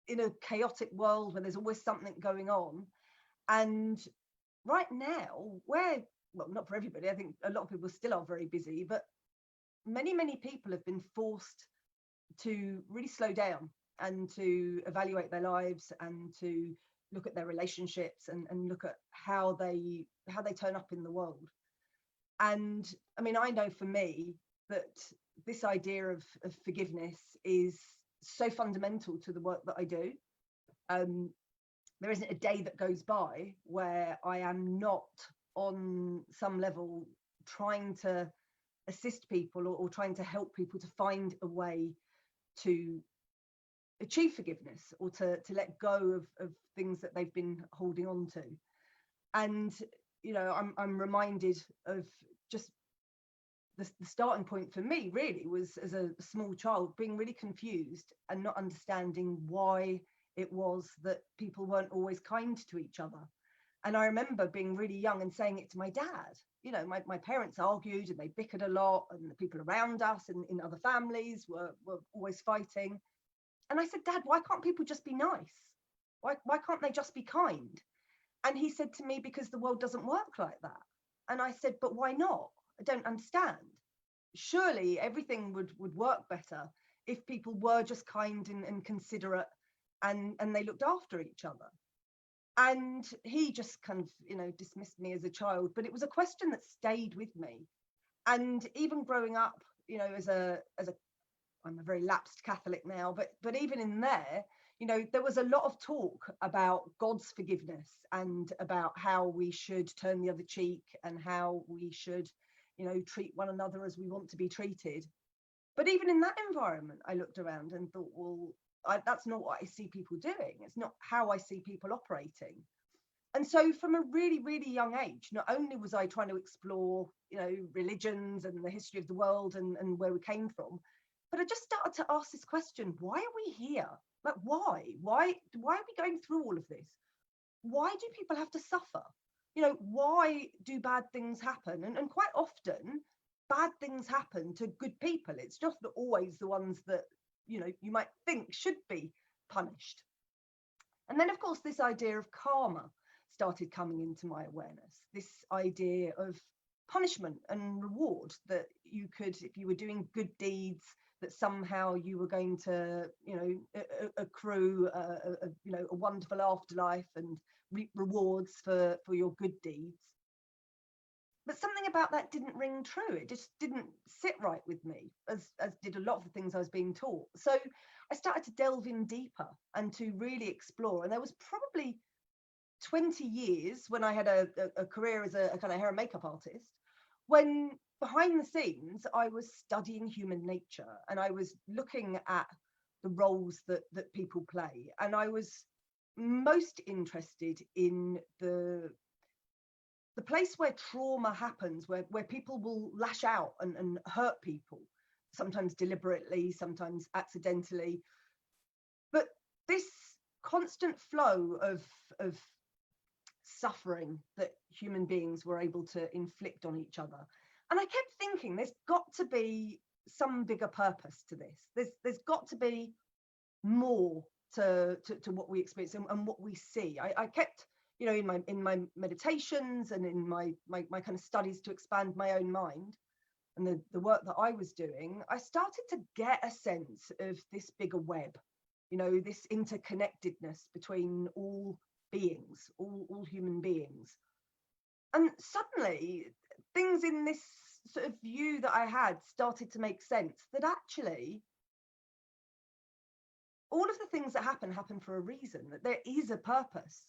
in a chaotic world where there's always something going on. And right now, well, not for everybody, I think a lot of people still are very busy, but many people have been forced to really slow down and to evaluate their lives and to look at their relationships and look at how they turn up in the world. And I mean, I know for me that this idea of forgiveness is so fundamental to the work that I do. There isn't a day that goes by where I am not on some level trying to assist people or trying to help people to find a way to achieve forgiveness or to let go of things that they've been holding on to. And you know, I'm reminded of just the starting point for me really was as a small child being really confused and not understanding why it was that people weren't always kind to each other. And I remember being really young and saying it to my dad. You know, my parents argued and they bickered a lot, and the people around us and in other families were always fighting. And I said, Dad, why can't people just be nice? Why can't they just be kind? And he said to me, because the world doesn't work like that. And I said, but why not? I don't understand. Surely everything would work better if people were just kind and considerate and they looked after each other. And he just kind of, you know, dismissed me as a child, but it was a question that stayed with me. And even growing up, you know, I'm a very lapsed Catholic now, but even in there, you know, there was a lot of talk about God's forgiveness and about how we should turn the other cheek and how we should, you know, treat one another as we want to be treated. But even in that environment, I looked around and thought, well, that's not what I see people doing. It's not how I see people operating. And so from a really, really young age, not only was I trying to explore, you know, religions and the history of the world and where we came from, but I just started to ask this question, why are we here? Like, why are we going through all of this? Why do people have to suffer? You know, why do bad things happen? And quite often, bad things happen to good people. It's just not always the ones that, you know, you might think should be punished. And then, of course, this idea of karma started coming into my awareness. This idea of punishment and reward, that you could, if you were doing good deeds, that somehow you were going to, you know, accrue you know, a wonderful afterlife and reap rewards for your good deeds. But something about that didn't ring true. It just didn't sit right with me, as did a lot of the things I was being taught. So I started to delve in deeper and to really explore. And there was probably 20 years when I had a career as a kind of hair and makeup artist, when behind the scenes I was studying human nature, and I was looking at the roles that people play, and I was most interested in the place where trauma happens, where people will lash out and hurt people, sometimes deliberately, sometimes accidentally. But this constant flow of suffering that human beings were able to inflict on each other. And I kept thinking, there's got to be some bigger purpose to this. There's got to be more to what we experience and what we see. I kept, you know, in my meditations and in my kind of studies to expand my own mind and the work that I was doing, I started to get a sense of this bigger web, you know, this interconnectedness between all beings, all human beings. And suddenly things in this sort of view that I had started to make sense, that actually all of the things that happen for a reason, that there is a purpose,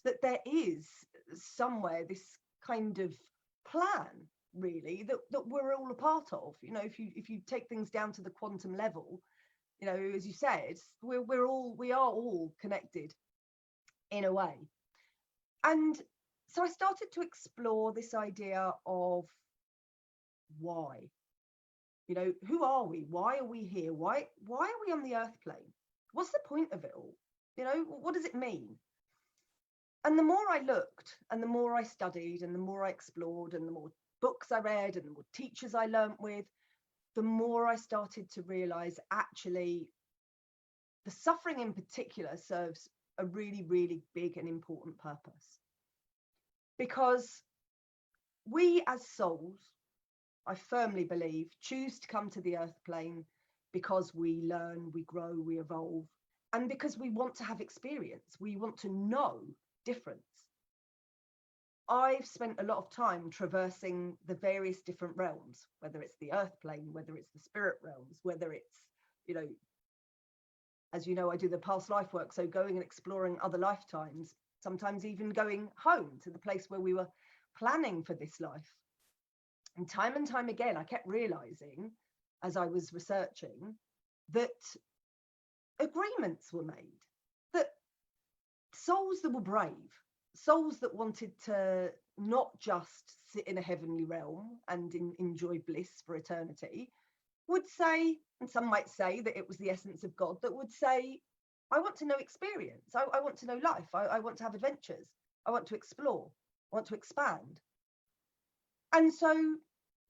that there is somewhere this kind of plan, really, that we're all a part of. You know, if you take things down to the quantum level, you know, as you said, we are all connected in a way. And so I started to explore this idea of why. You know, who are we? Why are we here? Why are we on the earth plane? What's the point of it all? You know, what does it mean? And the more I looked and the more I studied and the more I explored and the more books I read and the more teachers I learnt with, the more I started to realize actually the suffering in particular serves a really, really big and important purpose. Because we as souls, I firmly believe, choose to come to the earth plane because we learn, we grow, we evolve, and because we want to have experience, we want to know difference. I've spent a lot of time traversing the various different realms, whether it's the earth plane, whether it's the spirit realms, whether it's, you know, as you know, I do the past life work, so going and exploring other lifetimes, sometimes even going home to the place where we were planning for this life. And time again, I kept realizing as I was researching that agreements were made, that souls that were brave, souls that wanted to not just sit in a heavenly realm and enjoy bliss for eternity, would say, and some might say that it was the essence of God, that would say, I want to know experience, I want to know life, I want to have adventures, I want to explore, I want to expand. And so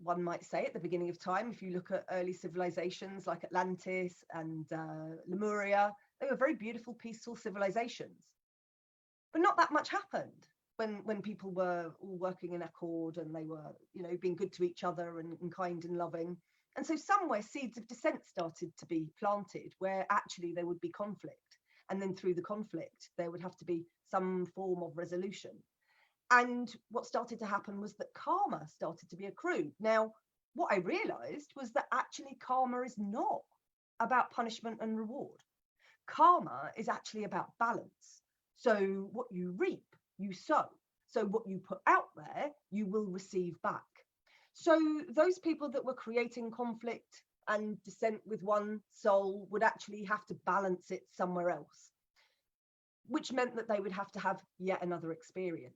one might say at the beginning of time, if you look at early civilizations like Atlantis and Lemuria, they were very beautiful, peaceful civilizations. But not that much happened when people were all working in accord and they were, you know, being good to each other and kind and loving. And so somewhere seeds of dissent started to be planted where actually there would be conflict. And then through the conflict, there would have to be some form of resolution. And what started to happen was that karma started to be accrued. Now, what I realized was that actually karma is not about punishment and reward. Karma is actually about balance. So what you reap, you sow. So what you put out there, you will receive back. So those people that were creating conflict and dissent with one soul would actually have to balance it somewhere else, which meant that they would have to have yet another experience.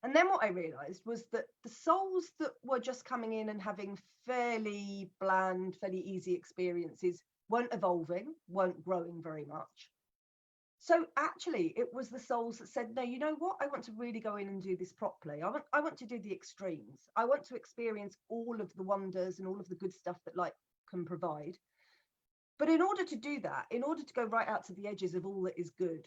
And then what I realized was that the souls that were just coming in and having fairly bland, fairly easy experiences weren't evolving, weren't growing very much. So actually, it was the souls that said, no, you know what? I want to really go in and do this properly. I want to do the extremes. I want to experience all of the wonders and all of the good stuff that light can provide. But in order to do that, in order to go right out to the edges of all that is good,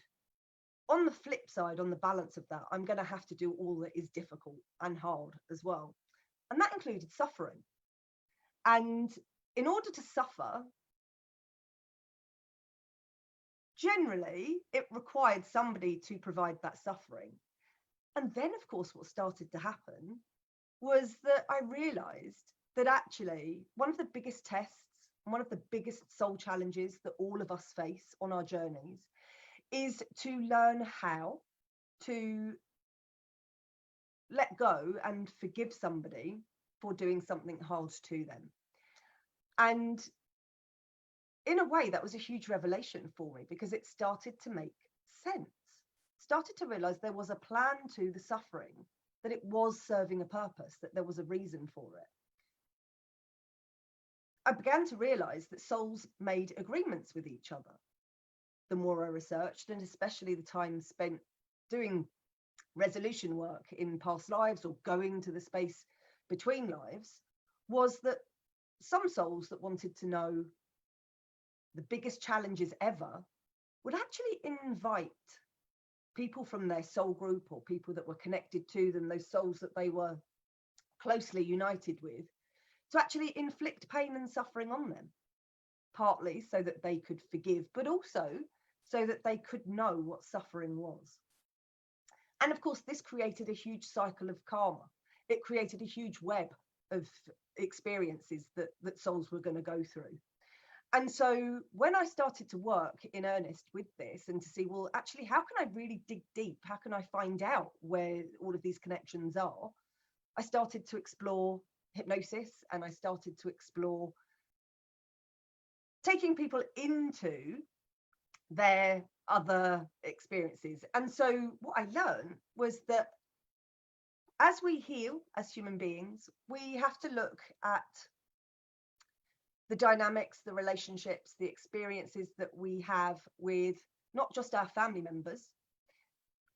on the flip side, on the balance of that, I'm going to have to do all that is difficult and hard as well. And that included suffering. And in order to suffer, generally, it required somebody to provide that suffering. And then, of course, what started to happen was that I realized that actually one of the biggest tests, one of the biggest soul challenges that all of us face on our journeys is to learn how to let go and forgive somebody for doing something hard to them. And in a way, that was a huge revelation for me, because it started to make sense. Started to realize there was a plan to the suffering, that it was serving a purpose, that there was a reason for it. I began to realize that souls made agreements with each other. The more I researched, and especially the time spent doing resolution work in past lives or going to the space between lives, was that some souls that wanted to know the biggest challenges ever would actually invite people from their soul group or people that were connected to them, those souls that they were closely united with, to actually inflict pain and suffering on them, partly so that they could forgive, but also so that they could know what suffering was. And of course, this created a huge cycle of karma. It created a huge web of experiences that souls were going to go through. And so when I started to work in earnest with this and to see, well, actually, how can I really dig deep? How can I find out where all of these connections are? I started to explore hypnosis, and I started to explore taking people into their other experiences. And so what I learned was that as we heal as human beings, we have to look at the dynamics, the relationships, the experiences that we have with not just our family members.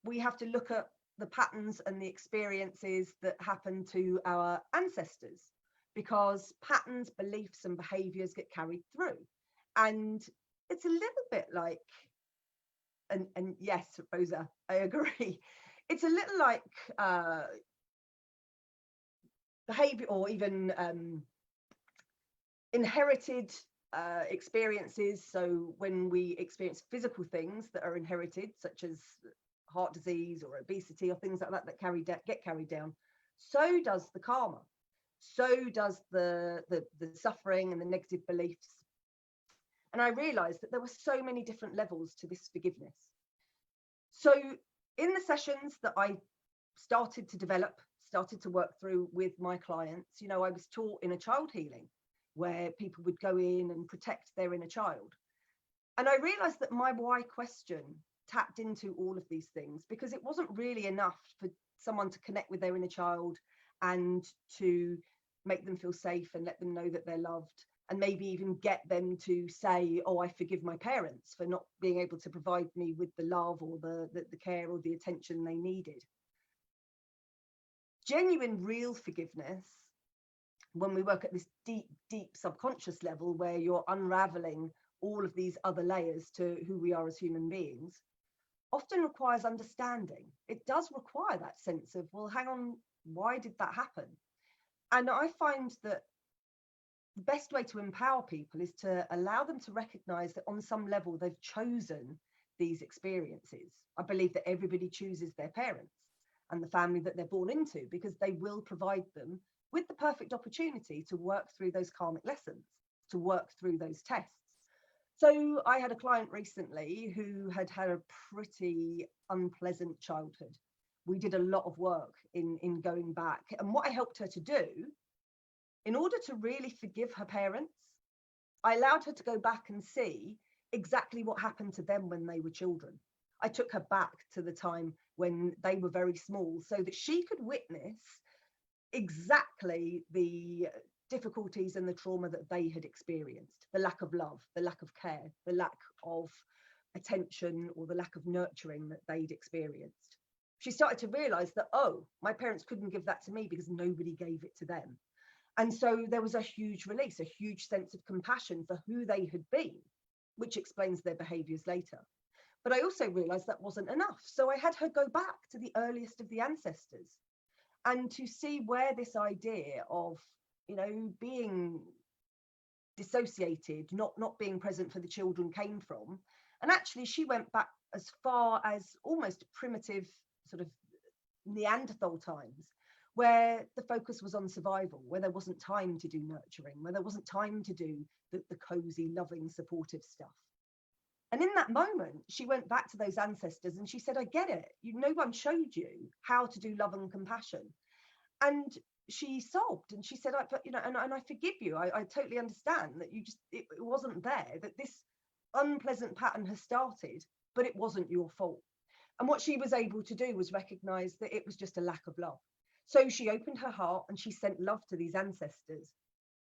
We have to look at the patterns and the experiences that happen to our ancestors, because patterns, beliefs, and behaviors get carried through. And it's a little bit like, and yes, Rosa, I agree. It's a little like behavior, or even inherited experiences. So when we experience physical things that are inherited, such as heart disease or obesity or things like that that get carried down, so does the karma, so does the suffering and the negative beliefs. And I realized that there were so many different levels to this forgiveness. So in the sessions that I started to develop, started to work through with my clients, you know, I was taught inner child healing, where people would go in and protect their inner child. And I realized that my why question tapped into all of these things, because it wasn't really enough for someone to connect with their inner child and to make them feel safe and let them know that they're loved, and maybe even get them to say, oh, I forgive my parents for not being able to provide me with the love or the care or the attention they needed. Genuine, real forgiveness, when we work at this deep subconscious level, where you're unraveling all of these other layers to who we are as human beings, often requires understanding. It does require that sense of, well, hang on, why did that happen? And I find that the best way to empower people is to allow them to recognize that on some level they've chosen these experiences. I believe that everybody chooses their parents and the family that they're born into, because they will provide them with the perfect opportunity to work through those karmic lessons, to work through those tests. So I had a client recently who had had a pretty unpleasant childhood. We did a lot of work in going back, and what I helped her to do, in order to really forgive her parents, I allowed her to go back and see exactly what happened to them when they were children. I took her back to the time when they were very small, so that she could witness exactly the difficulties and the trauma that they had experienced, the lack of love, the lack of care, the lack of attention, or the lack of nurturing that they'd experienced. She started to realize that, oh, my parents couldn't give that to me because nobody gave it to them. And so there was a huge release, a huge sense of compassion for who they had been, which explains their behaviors later. But I also realized that wasn't enough. So I had her go back to the earliest of the ancestors and to see where this idea of, you know, being dissociated, not being present for the children came from. And actually she went back as far as almost primitive sort of Neanderthal times, where the focus was on survival, where there wasn't time to do nurturing, where there wasn't time to do the cozy, loving, supportive stuff. And in that moment, she went back to those ancestors and she said, I get it. No one showed you how to do love and compassion. And she sobbed and she said, and I forgive you. I totally understand that it wasn't there, that this unpleasant pattern has started, but it wasn't your fault. And what she was able to do was recognize that it was just a lack of love. So she opened her heart and she sent love to these ancestors.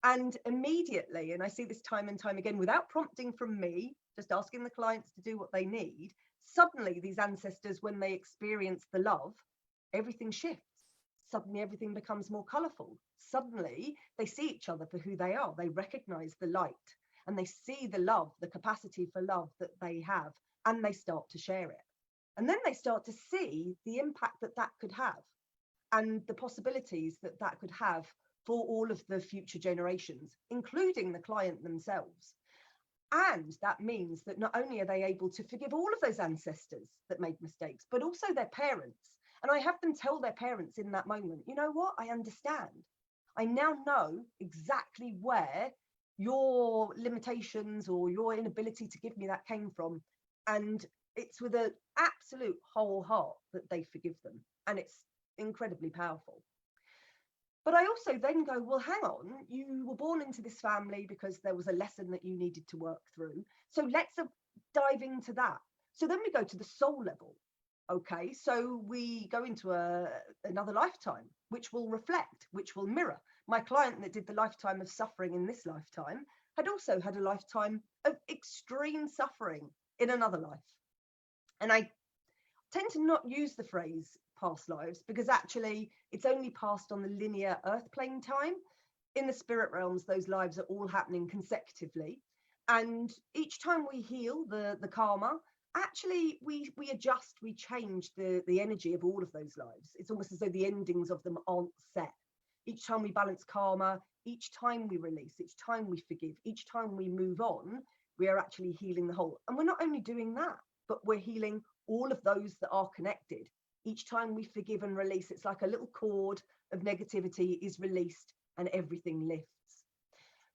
And immediately, and I see this time and time again, without prompting from me, just asking the clients to do what they need, suddenly these ancestors, when they experience the love, everything shifts. Suddenly everything becomes more colorful. Suddenly they see each other for who they are. They recognize the light and they see the love, the capacity for love that they have, and they start to share it. And then they start to see the impact that that could have and the possibilities that that could have for all of the future generations, including the client themselves. And that means that not only are they able to forgive all of those ancestors that made mistakes, but also their parents. And I have them tell their parents in that moment, you know what, I understand. I now know exactly where your limitations or your inability to give me that came from. And it's with an absolute whole heart that they forgive them. And it's incredibly powerful. But I also then go, well, hang on, you were born into this family because there was a lesson that you needed to work through. So let's dive into that. So then we go to the soul level. Okay, so we go into another lifetime, which will reflect, which will mirror. My client that did the lifetime of suffering in this lifetime had also had a lifetime of extreme suffering in another life. And I tend to not use the phrase past lives because actually it's only passed on the linear earth plane time. In the spirit realms, those lives are all happening consecutively. And each time we heal the karma, actually we adjust, we change the energy of all of those lives. It's almost as though the endings of them aren't set. Each time we balance karma, each time we release, each time we forgive, each time we move on, we are actually healing the whole. And we're not only doing that, but we're healing all of those that are connected. Each time we forgive and release, it's like a little cord of negativity is released and everything lifts.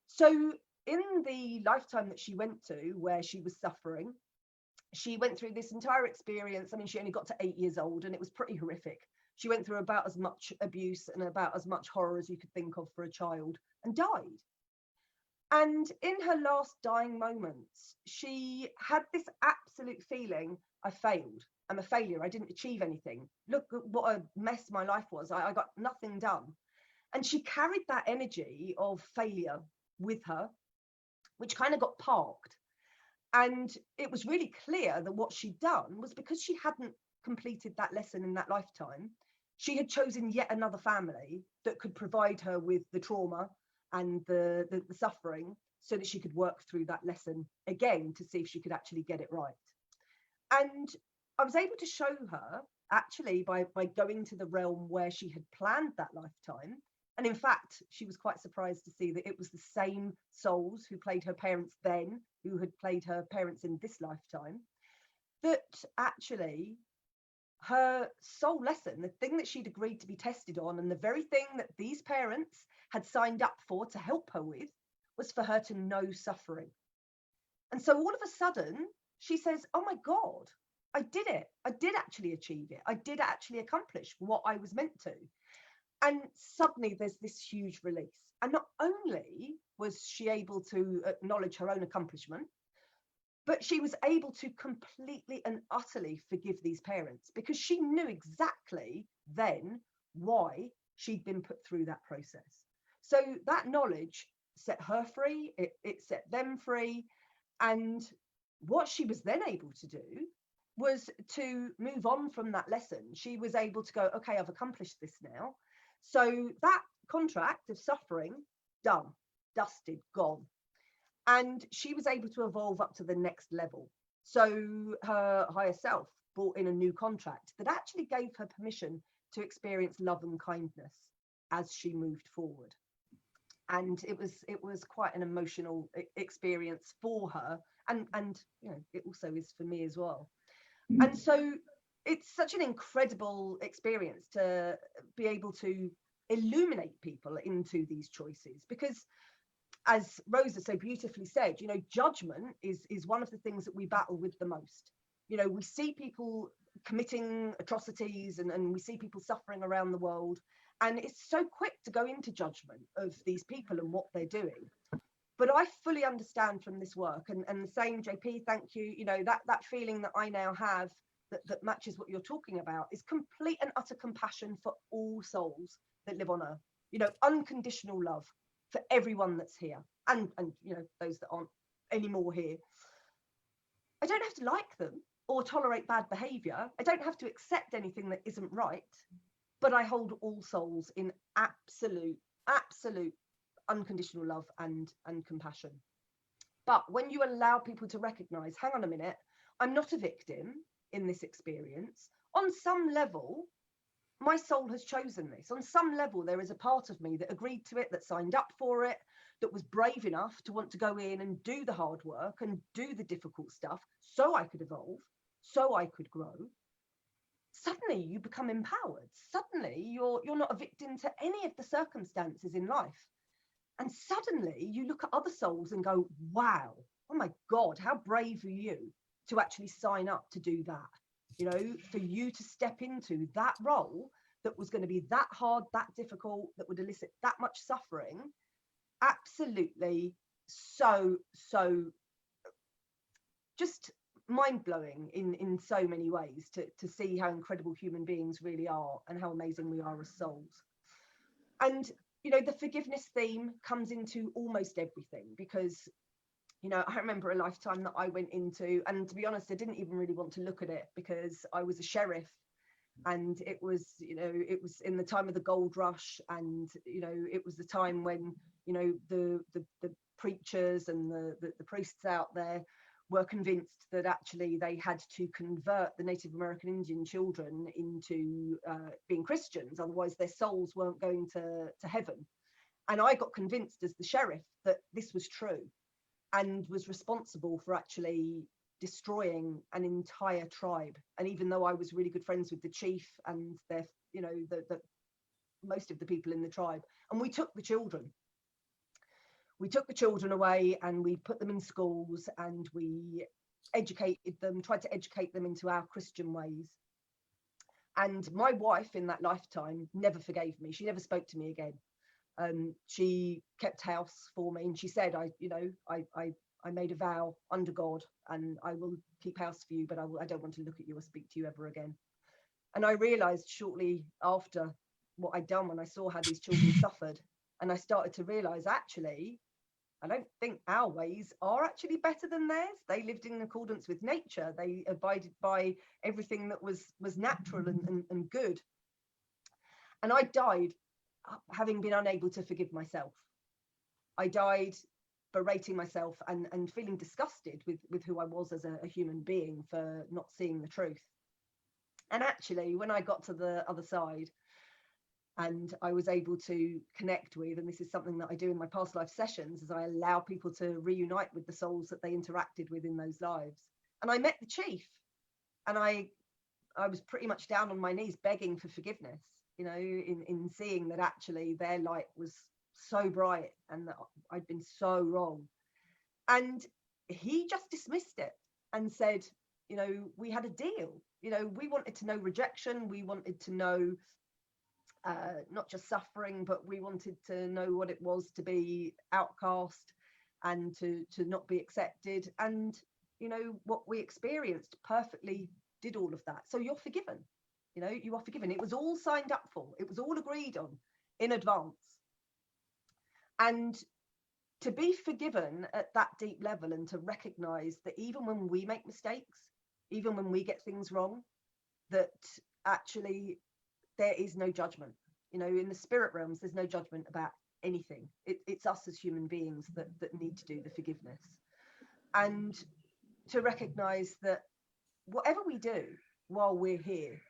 So in the lifetime that she went to, where she was suffering, she went through this entire experience. I mean, she only got to 8 years old and it was pretty horrific. She went through about as much abuse and about as much horror as you could think of for a child and died. And in her last dying moments, she had this absolute feeling, I failed. I'm a failure. I didn't achieve anything. Look what a mess my life was. I got nothing done. And she carried that energy of failure with her, which kind of got parked. And it was really clear that what she'd done was because she hadn't completed that lesson in that lifetime, she had chosen yet another family that could provide her with the trauma and the suffering so that she could work through that lesson again to see if she could actually get it right. And I was able to show her actually by going to the realm where she had planned that lifetime. And in fact, she was quite surprised to see that it was the same souls who played her parents then, who had played her parents in this lifetime, that actually her soul lesson, the thing that she'd agreed to be tested on, and the very thing that these parents had signed up for to help her with, was for her to know suffering. And so all of a sudden, she says, oh my God, I did it. I did actually achieve it. I did actually accomplish what I was meant to. And suddenly there's this huge release. And not only was she able to acknowledge her own accomplishment, but she was able to completely and utterly forgive these parents because she knew exactly then why she'd been put through that process. So that knowledge set her free, it set them free. And what she was then able to do was to move on from that lesson. She was able to go, okay, I've accomplished this now. So that contract of suffering, done, dusted, gone. And she was able to evolve up to the next level. So her higher self brought in a new contract that actually gave her permission to experience love and kindness as she moved forward. And it was quite an emotional experience for her. And you know, it also is for me as well. And so it's such an incredible experience to be able to illuminate people into these choices, because as Rosa so beautifully said, you know, judgment is one of the things that we battle with the most. You know, we see people committing atrocities and we see people suffering around the world, and it's so quick to go into judgment of these people and what they're doing. But I fully understand from this work, and the same, JP, thank you, you know, that feeling that I now have that matches what you're talking about is complete and utter compassion for all souls that live on earth. You know, unconditional love for everyone that's here, and you know, those that aren't anymore here. I don't have to like them or tolerate bad behavior. I don't have to accept anything that isn't right, but I hold all souls in absolute unconditional love and compassion. But when you allow people to recognize, hang on a minute, I'm not a victim in this experience. On some level, my soul has chosen this. On some level, there is a part of me that agreed to it, that signed up for it, that was brave enough to want to go in and do the hard work and do the difficult stuff so I could evolve, so I could grow. Suddenly you become empowered. Suddenly you're not a victim to any of the circumstances in life. And suddenly you look at other souls and go, wow, oh my God, how brave are you to actually sign up to do that? You know, for you to step into that role that was going to be that hard, that difficult, that would elicit that much suffering. Absolutely so just mind-blowing in so many ways to see how incredible human beings really are and how amazing we are as souls. And you know, the forgiveness theme comes into almost everything, because you know, I remember a lifetime that I went into, and to be honest, I didn't even really want to look at it, because I was a sheriff, and it was, you know, it was in the time of the gold rush, and you know, it was the time when, you know, the preachers and the priests out there were convinced that actually they had to convert the Native American Indian children into being Christians, otherwise their souls weren't going to heaven. And I got convinced as the sheriff that this was true, and was responsible for actually destroying an entire tribe. And even though I was really good friends with the chief and their, you know, the most of the people in the tribe, and we took the children away and we put them in schools and we educated them, tried to educate them into our Christian ways. And my wife in that lifetime never forgave me. She never spoke to me again. She kept house for me, and she said, I made a vow under God, and I will keep house for you, but I don't want to look at you or speak to you ever again. And I realized shortly after what I'd done, when I saw how these children suffered, and I started to realize, actually, I don't think our ways are actually better than theirs. They lived in accordance with nature. They abided by everything that was natural and good. And I died having been unable to forgive myself. I died berating myself and feeling disgusted with who I was as a human being for not seeing the truth. And actually, when I got to the other side and I was able to connect with, and this is something that I do in my past life sessions, is I allow people to reunite with the souls that they interacted with in those lives. And I met the chief, and I was pretty much down on my knees begging for forgiveness, you know, in seeing that actually their light was so bright and that I'd been so wrong. And he just dismissed it and said, you know, we had a deal. You know, we wanted to know rejection. We wanted to know not just suffering, but we wanted to know what it was to be outcast and to not be accepted. And, you know, what we experienced perfectly did all of that. So you're forgiven. You know, you are forgiven. It was all signed up for. It was all agreed on in advance. And to be forgiven at that deep level, and to recognize that even when we make mistakes, even when we get things wrong, that actually there is no judgment. You know, in the spirit realms, there's no judgment about anything. It's us as human beings that need to do the forgiveness. And to recognize that whatever we do while we're here,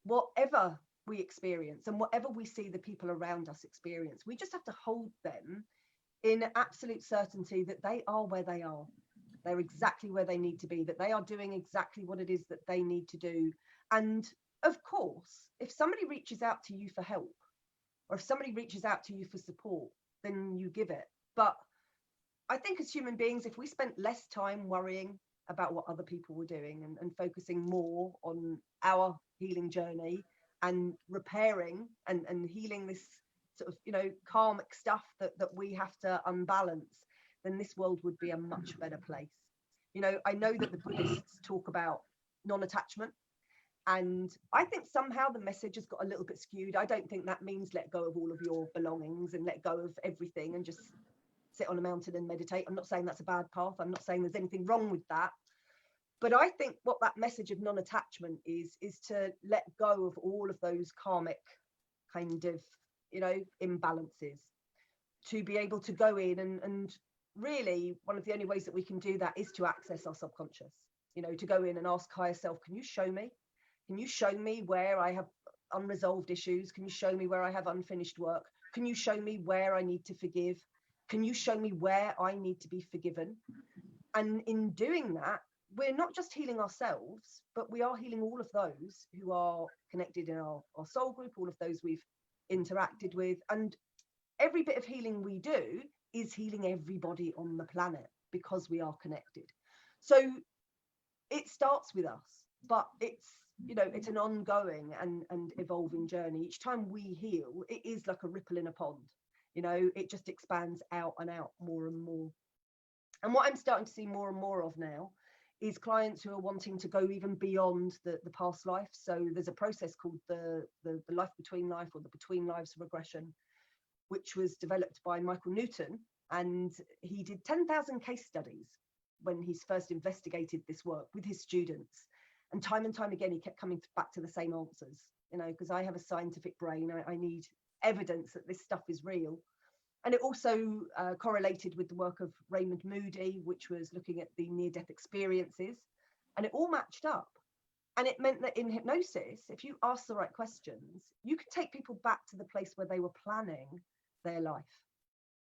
whatever we experience and whatever we see the people around us experience, we just have to hold them in absolute certainty that they are where they are. They're exactly where they need to be, that they are doing exactly what it is that they need to do. And of course, if somebody reaches out to you for help, or if somebody reaches out to you for support, then you give it. But I think as human beings, if we spent less time worrying about what other people were doing and focusing more on our healing journey and repairing and healing this sort of, you know, karmic stuff that we have to unbalance, then this world would be a much better place. You know, I know that the Buddhists talk about non-attachment, and I think somehow the message has got a little bit skewed. I don't think that means let go of all of your belongings and let go of everything and just sit on a mountain and meditate. I'm not saying that's a bad path. I'm not saying there's anything wrong with that. But I think what that message of non-attachment is to let go of all of those karmic kind of, you know, imbalances, to be able to go in and really one of the only ways that we can do that is to access our subconscious, you know, to go in and ask higher self, can you show me? Can you show me where I have unresolved issues? Can you show me where I have unfinished work? Can you show me where I need to forgive? Can you show me where I need to be forgiven? And in doing that, we're not just healing ourselves, but we are healing all of those who are connected in our soul group, all of those we've interacted with. And every bit of healing we do is healing everybody on the planet because we are connected. So it starts with us, but it's, you know, it's an ongoing and evolving journey. Each time we heal, it is like a ripple in a pond. You know, it just expands out and out more and more. And what I'm starting to see more and more of now is clients who are wanting to go even beyond the past life. So there's a process called the life between life, or the between lives regression, which was developed by Michael Newton. And he did 10,000 case studies when he's first investigated this work with his students. And time again, he kept coming back to the same answers, you know, because I have a scientific brain. I need evidence that this stuff is real. And it also correlated with the work of Raymond Moody, which was looking at the near-death experiences, and it all matched up. And it meant that in hypnosis, if you ask the right questions, you could take people back to the place where they were planning their life.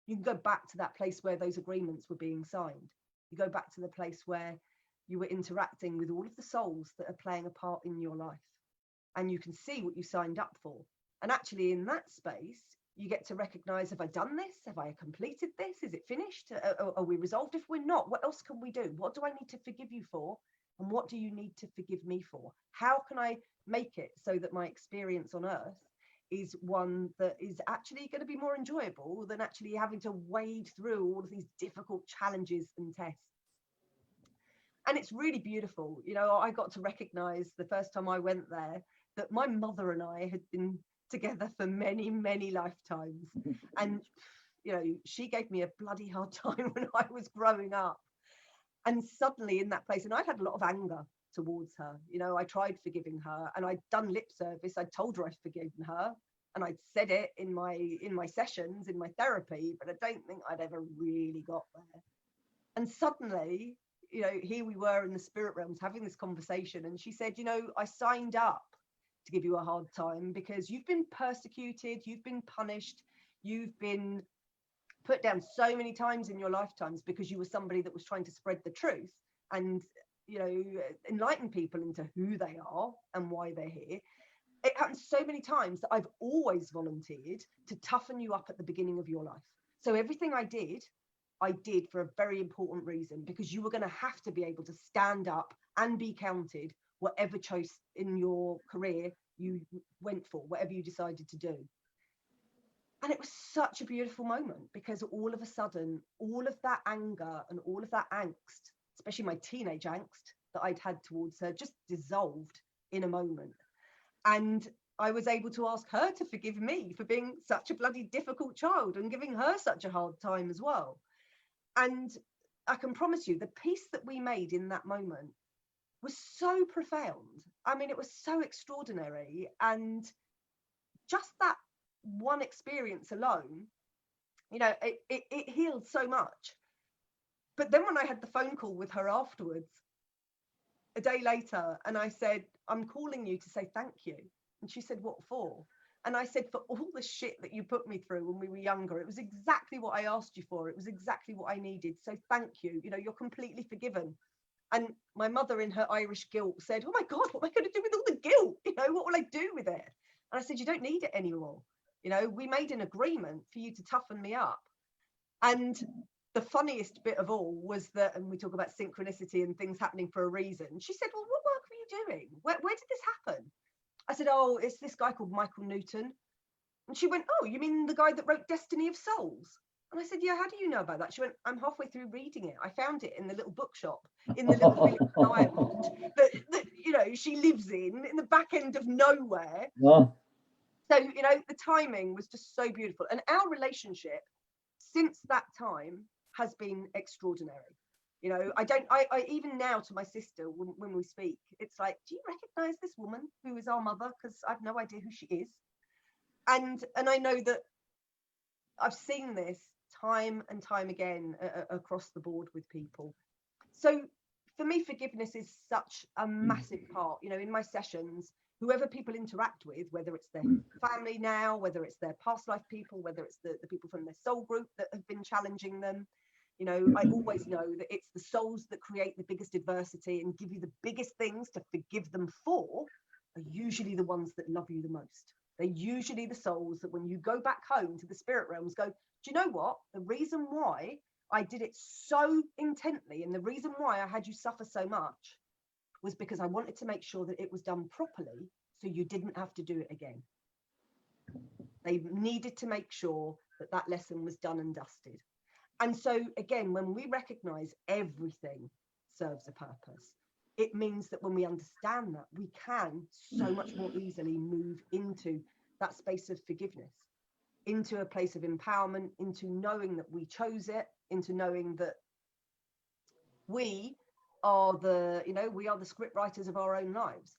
You can go back to that place where those agreements were being signed. You go back to the place where you were interacting with all of the souls that are playing a part in your life. And you can see what you signed up for. And actually in that space, you get to recognize, have I done this? Have I completed this? Is it finished? Are we resolved? If we're not, what else can we do? What do I need to forgive you for? And what do you need to forgive me for? How can I make it so that my experience on earth is one that is actually going to be more enjoyable than actually having to wade through all of these difficult challenges and tests? And it's really beautiful. You know, I got to recognize the first time I went there that my mother and I had been together for many lifetimes. And, you know, she gave me a bloody hard time when I was growing up. And suddenly in that place, and I'd had a lot of anger towards her. You know, I tried forgiving her and I'd done lip service. I told her I'd forgiven her and I'd said it in my sessions, in my therapy, but I don't think I'd ever really got there. And suddenly, you know, here we were in the spirit realms having this conversation, and she said, you know, I signed up to give you a hard time because you've been persecuted, you've been punished, you've been put down so many times in your lifetimes because you were somebody that was trying to spread the truth and, you know, enlighten people into who they are and why they're here. It happens so many times that I've always volunteered to toughen you up at the beginning of your life. So everything I did for a very important reason, because you were going to have to be able to stand up and be counted whatever choice in your career you went for, whatever you decided to do. And it was such a beautiful moment because all of a sudden, all of that anger and all of that angst, especially my teenage angst that I'd had towards her, just dissolved in a moment. And I was able to ask her to forgive me for being such a bloody difficult child and giving her such a hard time as well. And I can promise you the peace that we made in that moment was so profound. I mean, it was so extraordinary. And just that one experience alone, you know, it healed so much. But then when I had the phone call with her afterwards, a day later, and I said, I'm calling you to say thank you. And she said, what for? And I said, for all the shit that you put me through when we were younger. It was exactly what I asked you for. It was exactly what I needed. So thank you. You know, you're completely forgiven. And my mother, in her Irish guilt, said, oh my God, what am I going to do with all the guilt? You know, what will I do with it? And I said, you don't need it anymore. You know, we made an agreement for you to toughen me up. And the funniest bit of all was that, and we talk about synchronicity and things happening for a reason. She said, well, what work were you doing? Where did this happen? I said, oh, it's this guy called Michael Newton. And she went, oh, you mean the guy that wrote Destiny of Souls? And I said, yeah, how do you know about that? She went, I'm halfway through reading it. I found it in the little bookshop in the little village of Ireland that you know, she lives in the back end of nowhere. Oh. So, you know, the timing was just so beautiful. And our relationship since that time has been extraordinary. You know, I even now to my sister, when we speak, it's like, do you recognize this woman who is our mother? Because I've no idea who she is. And I know that I've seen this time and time again across the board with people. So for me, forgiveness is such a massive part. You know, in my sessions, whoever people interact with, whether it's their family now, whether it's their past life people, whether it's the people from their soul group that have been challenging them, you know, I always know that it's the souls that create the biggest adversity and give you the biggest things to forgive them for are usually the ones that love you the most. They're usually the souls that when you go back home to the spirit realms go, do you know what? The reason why I did it so intently and the reason why I had you suffer so much was because I wanted to make sure that it was done properly so you didn't have to do it again. They needed to make sure that that lesson was done and dusted. And so again, when we recognize everything serves a purpose, it means that when we understand that, we can so much more easily move into that space of forgiveness, into a place of empowerment, into knowing that we chose it, into knowing that we are the, you know, we are the script writers of our own lives.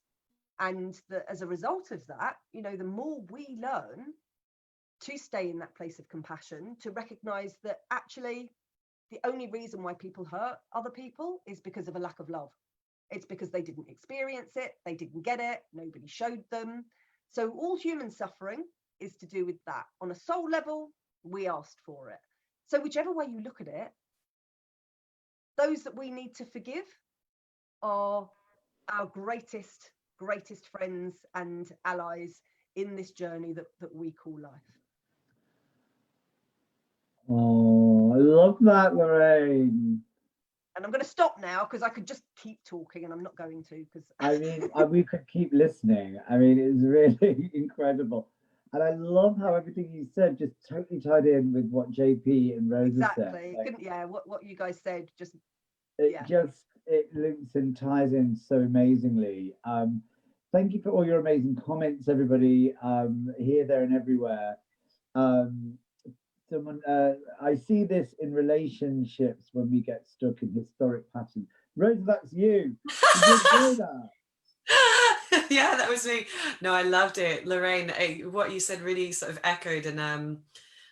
And that as a result of that, you know, the more we learn to stay in that place of compassion, to recognize that actually the only reason why people hurt other people is because of a lack of love. It's because they didn't experience it, they didn't get it, nobody showed them. So all human suffering is to do with that. On a soul level, we asked for it. So whichever way you look at it, those that we need to forgive are our greatest friends and allies in this journey that we call life. Oh, I love that, Lorraine. And I'm going to stop now because I could just keep talking and I'm not going to. Because I mean, we could keep listening. I mean, it's really incredible. And I love how everything you said just totally tied in with what JP and Rosa said. exactly. Like, Yeah, what you guys said just it links and ties in so amazingly. Thank you for all your amazing comments, everybody, here, there, and everywhere. Someone, I see this in relationships when we get stuck in historic patterns. Rosa, that's you. Did you enjoy that? Yeah, that was me. No, I loved it, Lorraine. What you said really sort of echoed, and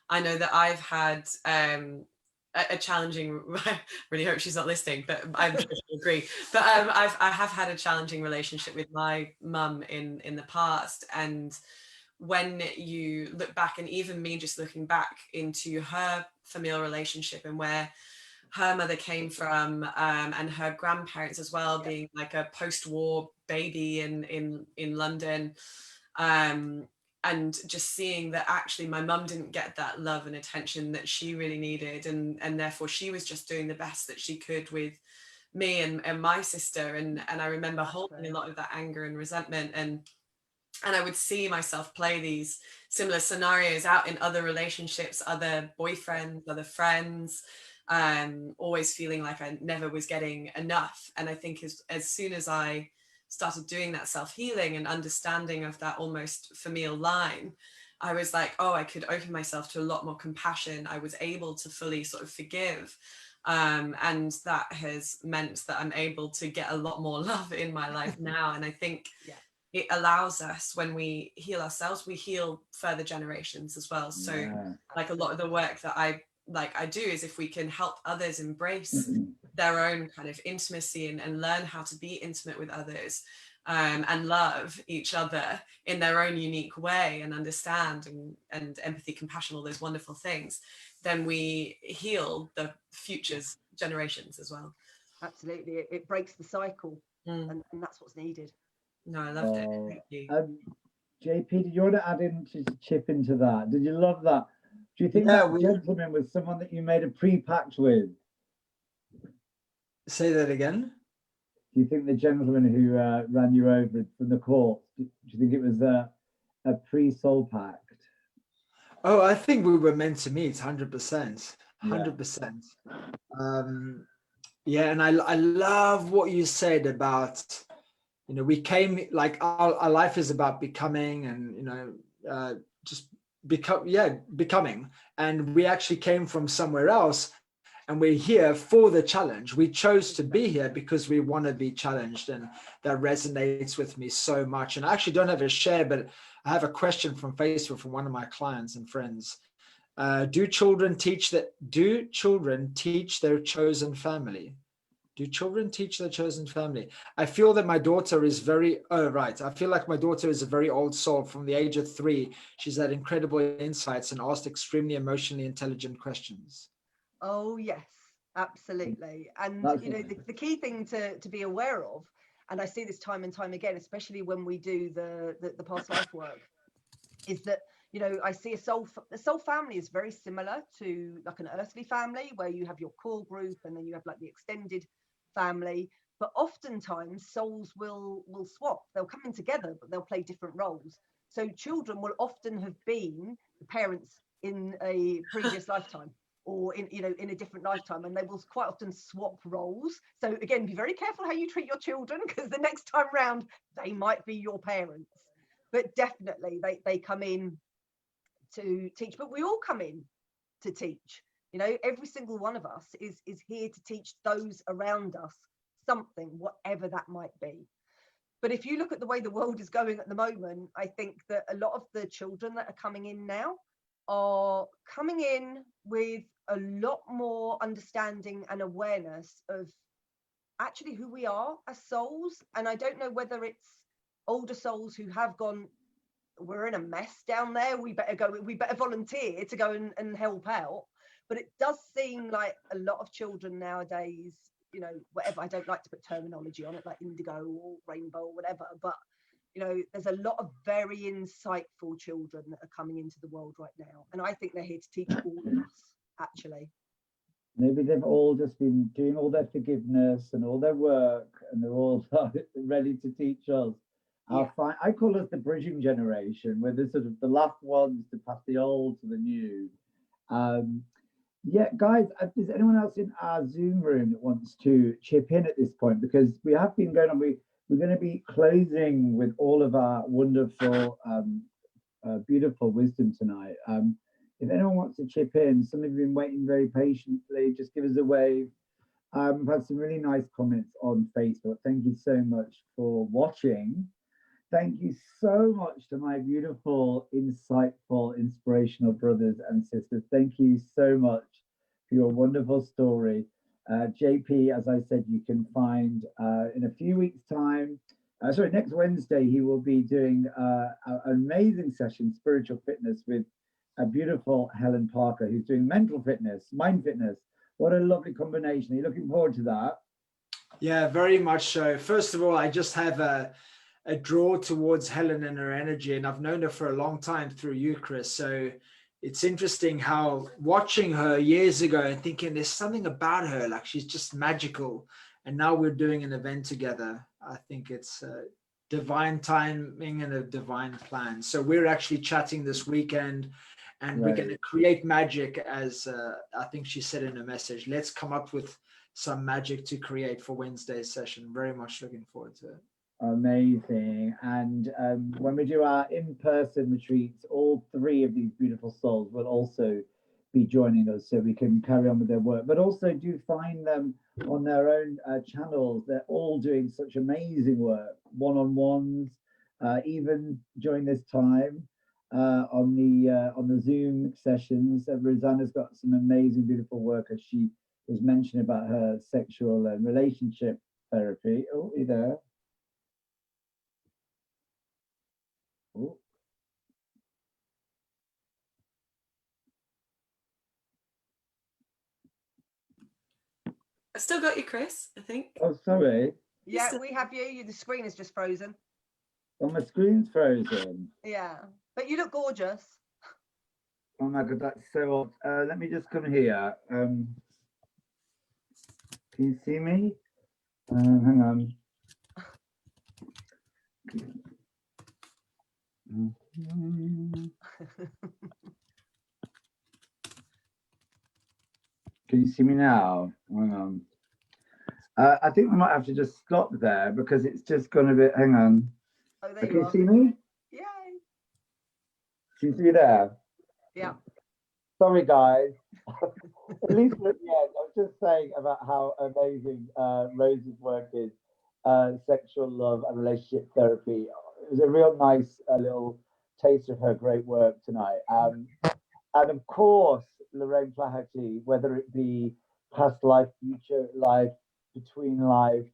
I know that I've had a challenging. Really hope she's not listening, but I'm sure she'll agree. But I have had a challenging relationship with my mum in the past, and when you look back, and even me just looking back into her familial relationship and where her mother came from, and her grandparents as well, being like a post-war baby in London, and just seeing that actually my mum didn't get that love and attention that she really needed, and therefore she was just doing the best that she could with me and my sister, and I remember holding a lot of that anger and resentment, and I would see myself play these similar scenarios out in other relationships, other boyfriends, other friends, always feeling like I never was getting enough. And I think as soon as I started doing that self-healing and understanding of that almost familial line, I was like, oh, I could open myself to a lot more compassion. I was able to fully sort of forgive. And that has meant that I'm able to get a lot more love in my life now. And I think it allows us, when we heal ourselves, we heal further generations as well. So like a lot of the work that I do is if we can help others embrace their own kind of intimacy and learn how to be intimate with others, and love each other in their own unique way, and understand and empathy, compassion, all those wonderful things, then we heal the future's generations as well. Absolutely. It breaks the cycle, and that's what's needed. No, I loved it. Thank you. JP, did you want to add in, just chip into that? Did you love that? Do you think Yeah, that gentleman was someone that you made a pre-pact with? Say that again. Do you think the gentleman who ran you over from the court, do you think it was a pre-soul pact? Oh, I think we were meant to meet 100%. 100%. Yeah, and I love what you said about, you know, we came, like our life is about becoming, and, you know, just becoming. And we actually came from somewhere else, and we're here for the challenge. We chose to be here because we want to be challenged, and that resonates with me so much. And I actually don't have a share, but I have a question from Facebook from one of my clients and friends. Do children teach their chosen family? Do children teach their chosen family? I feel that my daughter is I feel like my daughter is a very old soul. From the age of 3, she's had incredible insights and asked extremely emotionally intelligent questions. Oh, yes, absolutely. And, you know, the key thing to be aware of, and I see this time and time again, especially when we do the past life work, is that, you know, I see the soul family is very similar to like an earthly family, where you have your core group and then you have like the extended family. But oftentimes souls will swap. They'll come in together, but they'll play different roles. So children will often have been the parents in a previous lifetime, or in, you know, in a different lifetime, and they will quite often swap roles. So again, be very careful how you treat your children, because the next time round they might be your parents. But definitely they come in to teach, but we all come in to teach. You know, every single one of us is here to teach those around us something, whatever that might be. But if you look at the way the world is going at the moment, I think that a lot of the children that are coming in now are coming in with a lot more understanding and awareness of actually who we are as souls. And I don't know whether it's older souls who have gone, we're in a mess down there, we better volunteer to go and help out. But it does seem like a lot of children nowadays, you know, whatever, I don't like to put terminology on it, like indigo or rainbow or whatever, but, you know, there's a lot of very insightful children that are coming into the world right now. And I think they're here to teach all of us, actually. Maybe they've all just been doing all their forgiveness and all their work, and they're all ready to teach us. Yeah. I call us the bridging generation. We're the sort of the last ones to pass the old to the new. Yeah, guys, if there's anyone else in our Zoom room that wants to chip in at this point, because we have been going on, we're going to be closing with all of our wonderful, beautiful wisdom tonight. If anyone wants to chip in, some of you have been waiting very patiently, just give us a wave. We've had some really nice comments on Facebook. Thank you so much for watching. Thank you so much to my beautiful, insightful, inspirational brothers and sisters. Thank you so much for your wonderful story. JP, as I said, you can find in a few weeks' time, next Wednesday, he will be doing an amazing session, Spiritual Fitness, with a beautiful Helen Parker, who's doing mental fitness, mind fitness. What a lovely combination. Are you looking forward to that? Yeah, very much so. First of all, I just have a draw towards Helen and her energy, and I've known her for a long time through you, Chris. So it's interesting how watching her years ago and thinking there's something about her, like she's just magical. And now we're doing an event together. I think it's divine timing and a divine plan. So we're actually chatting this weekend, and we're going to create magic, as I think she said in her message. Let's come up with some magic to create for Wednesday's session. Very much looking forward to it. Amazing. And when we do our in-person retreats, all 3 of these beautiful souls will also be joining us, so we can carry on with their work. But also do find them on their own channels. They're all doing such amazing work, one-on-ones, even during this time on the Zoom sessions. Rosanna's got some amazing, beautiful work, as she was mentioning about her sexual and relationship therapy. Oh, you there? Oh. I've still got you, Chris, I think. Oh, sorry. Yeah, we have you. The screen is just frozen. Oh, my screen's frozen. Yeah, but you look gorgeous. Oh my God, that's so odd. Let me just come here. Can you see me? Hang on. Can you see me now? Hang on. I think we might have to just stop there because it's just gone a bit. Hang on. Oh, there Can you you are. see me? Yay. Can you see me there? Yeah. Sorry, guys. At least at the end, I was just saying about how amazing Rose's work is, sexual love and relationship therapy. It was a real nice little taste of her great work tonight. And of course, Lorraine Flaherty, whether it be past life, future life, between life,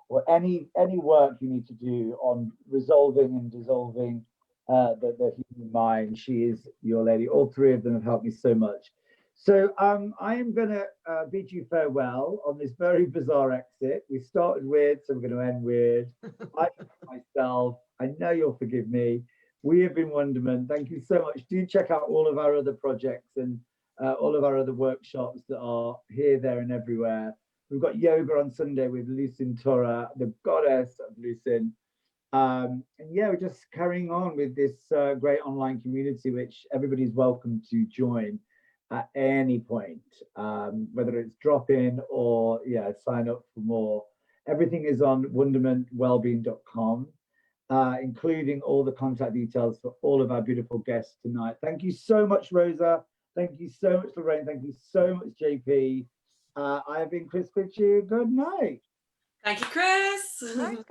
or any work you need to do on resolving and dissolving the human mind, she is your lady. All three of them have helped me so much. So I am going to bid you farewell on this very bizarre exit. We started weird, so we're going to end weird. I myself, I know you'll forgive me. We have been Wonderment. Thank you so much. Do check out all of our other projects and all of our other workshops that are here, there, and everywhere. We've got yoga on Sunday with Lucin Tora, the goddess of Lucin. And yeah, we're just carrying on with this great online community, which everybody's welcome to join at any point, whether it's drop in or sign up for more. Everything is on wondermentwellbeing.com, including all the contact details for all of our beautiful guests tonight. Thank you so much, Rosa. Thank you so much, Lorraine. Thank you so much, JP. I have been Chris Fitchie. Good night. Thank you, Chris. Thanks,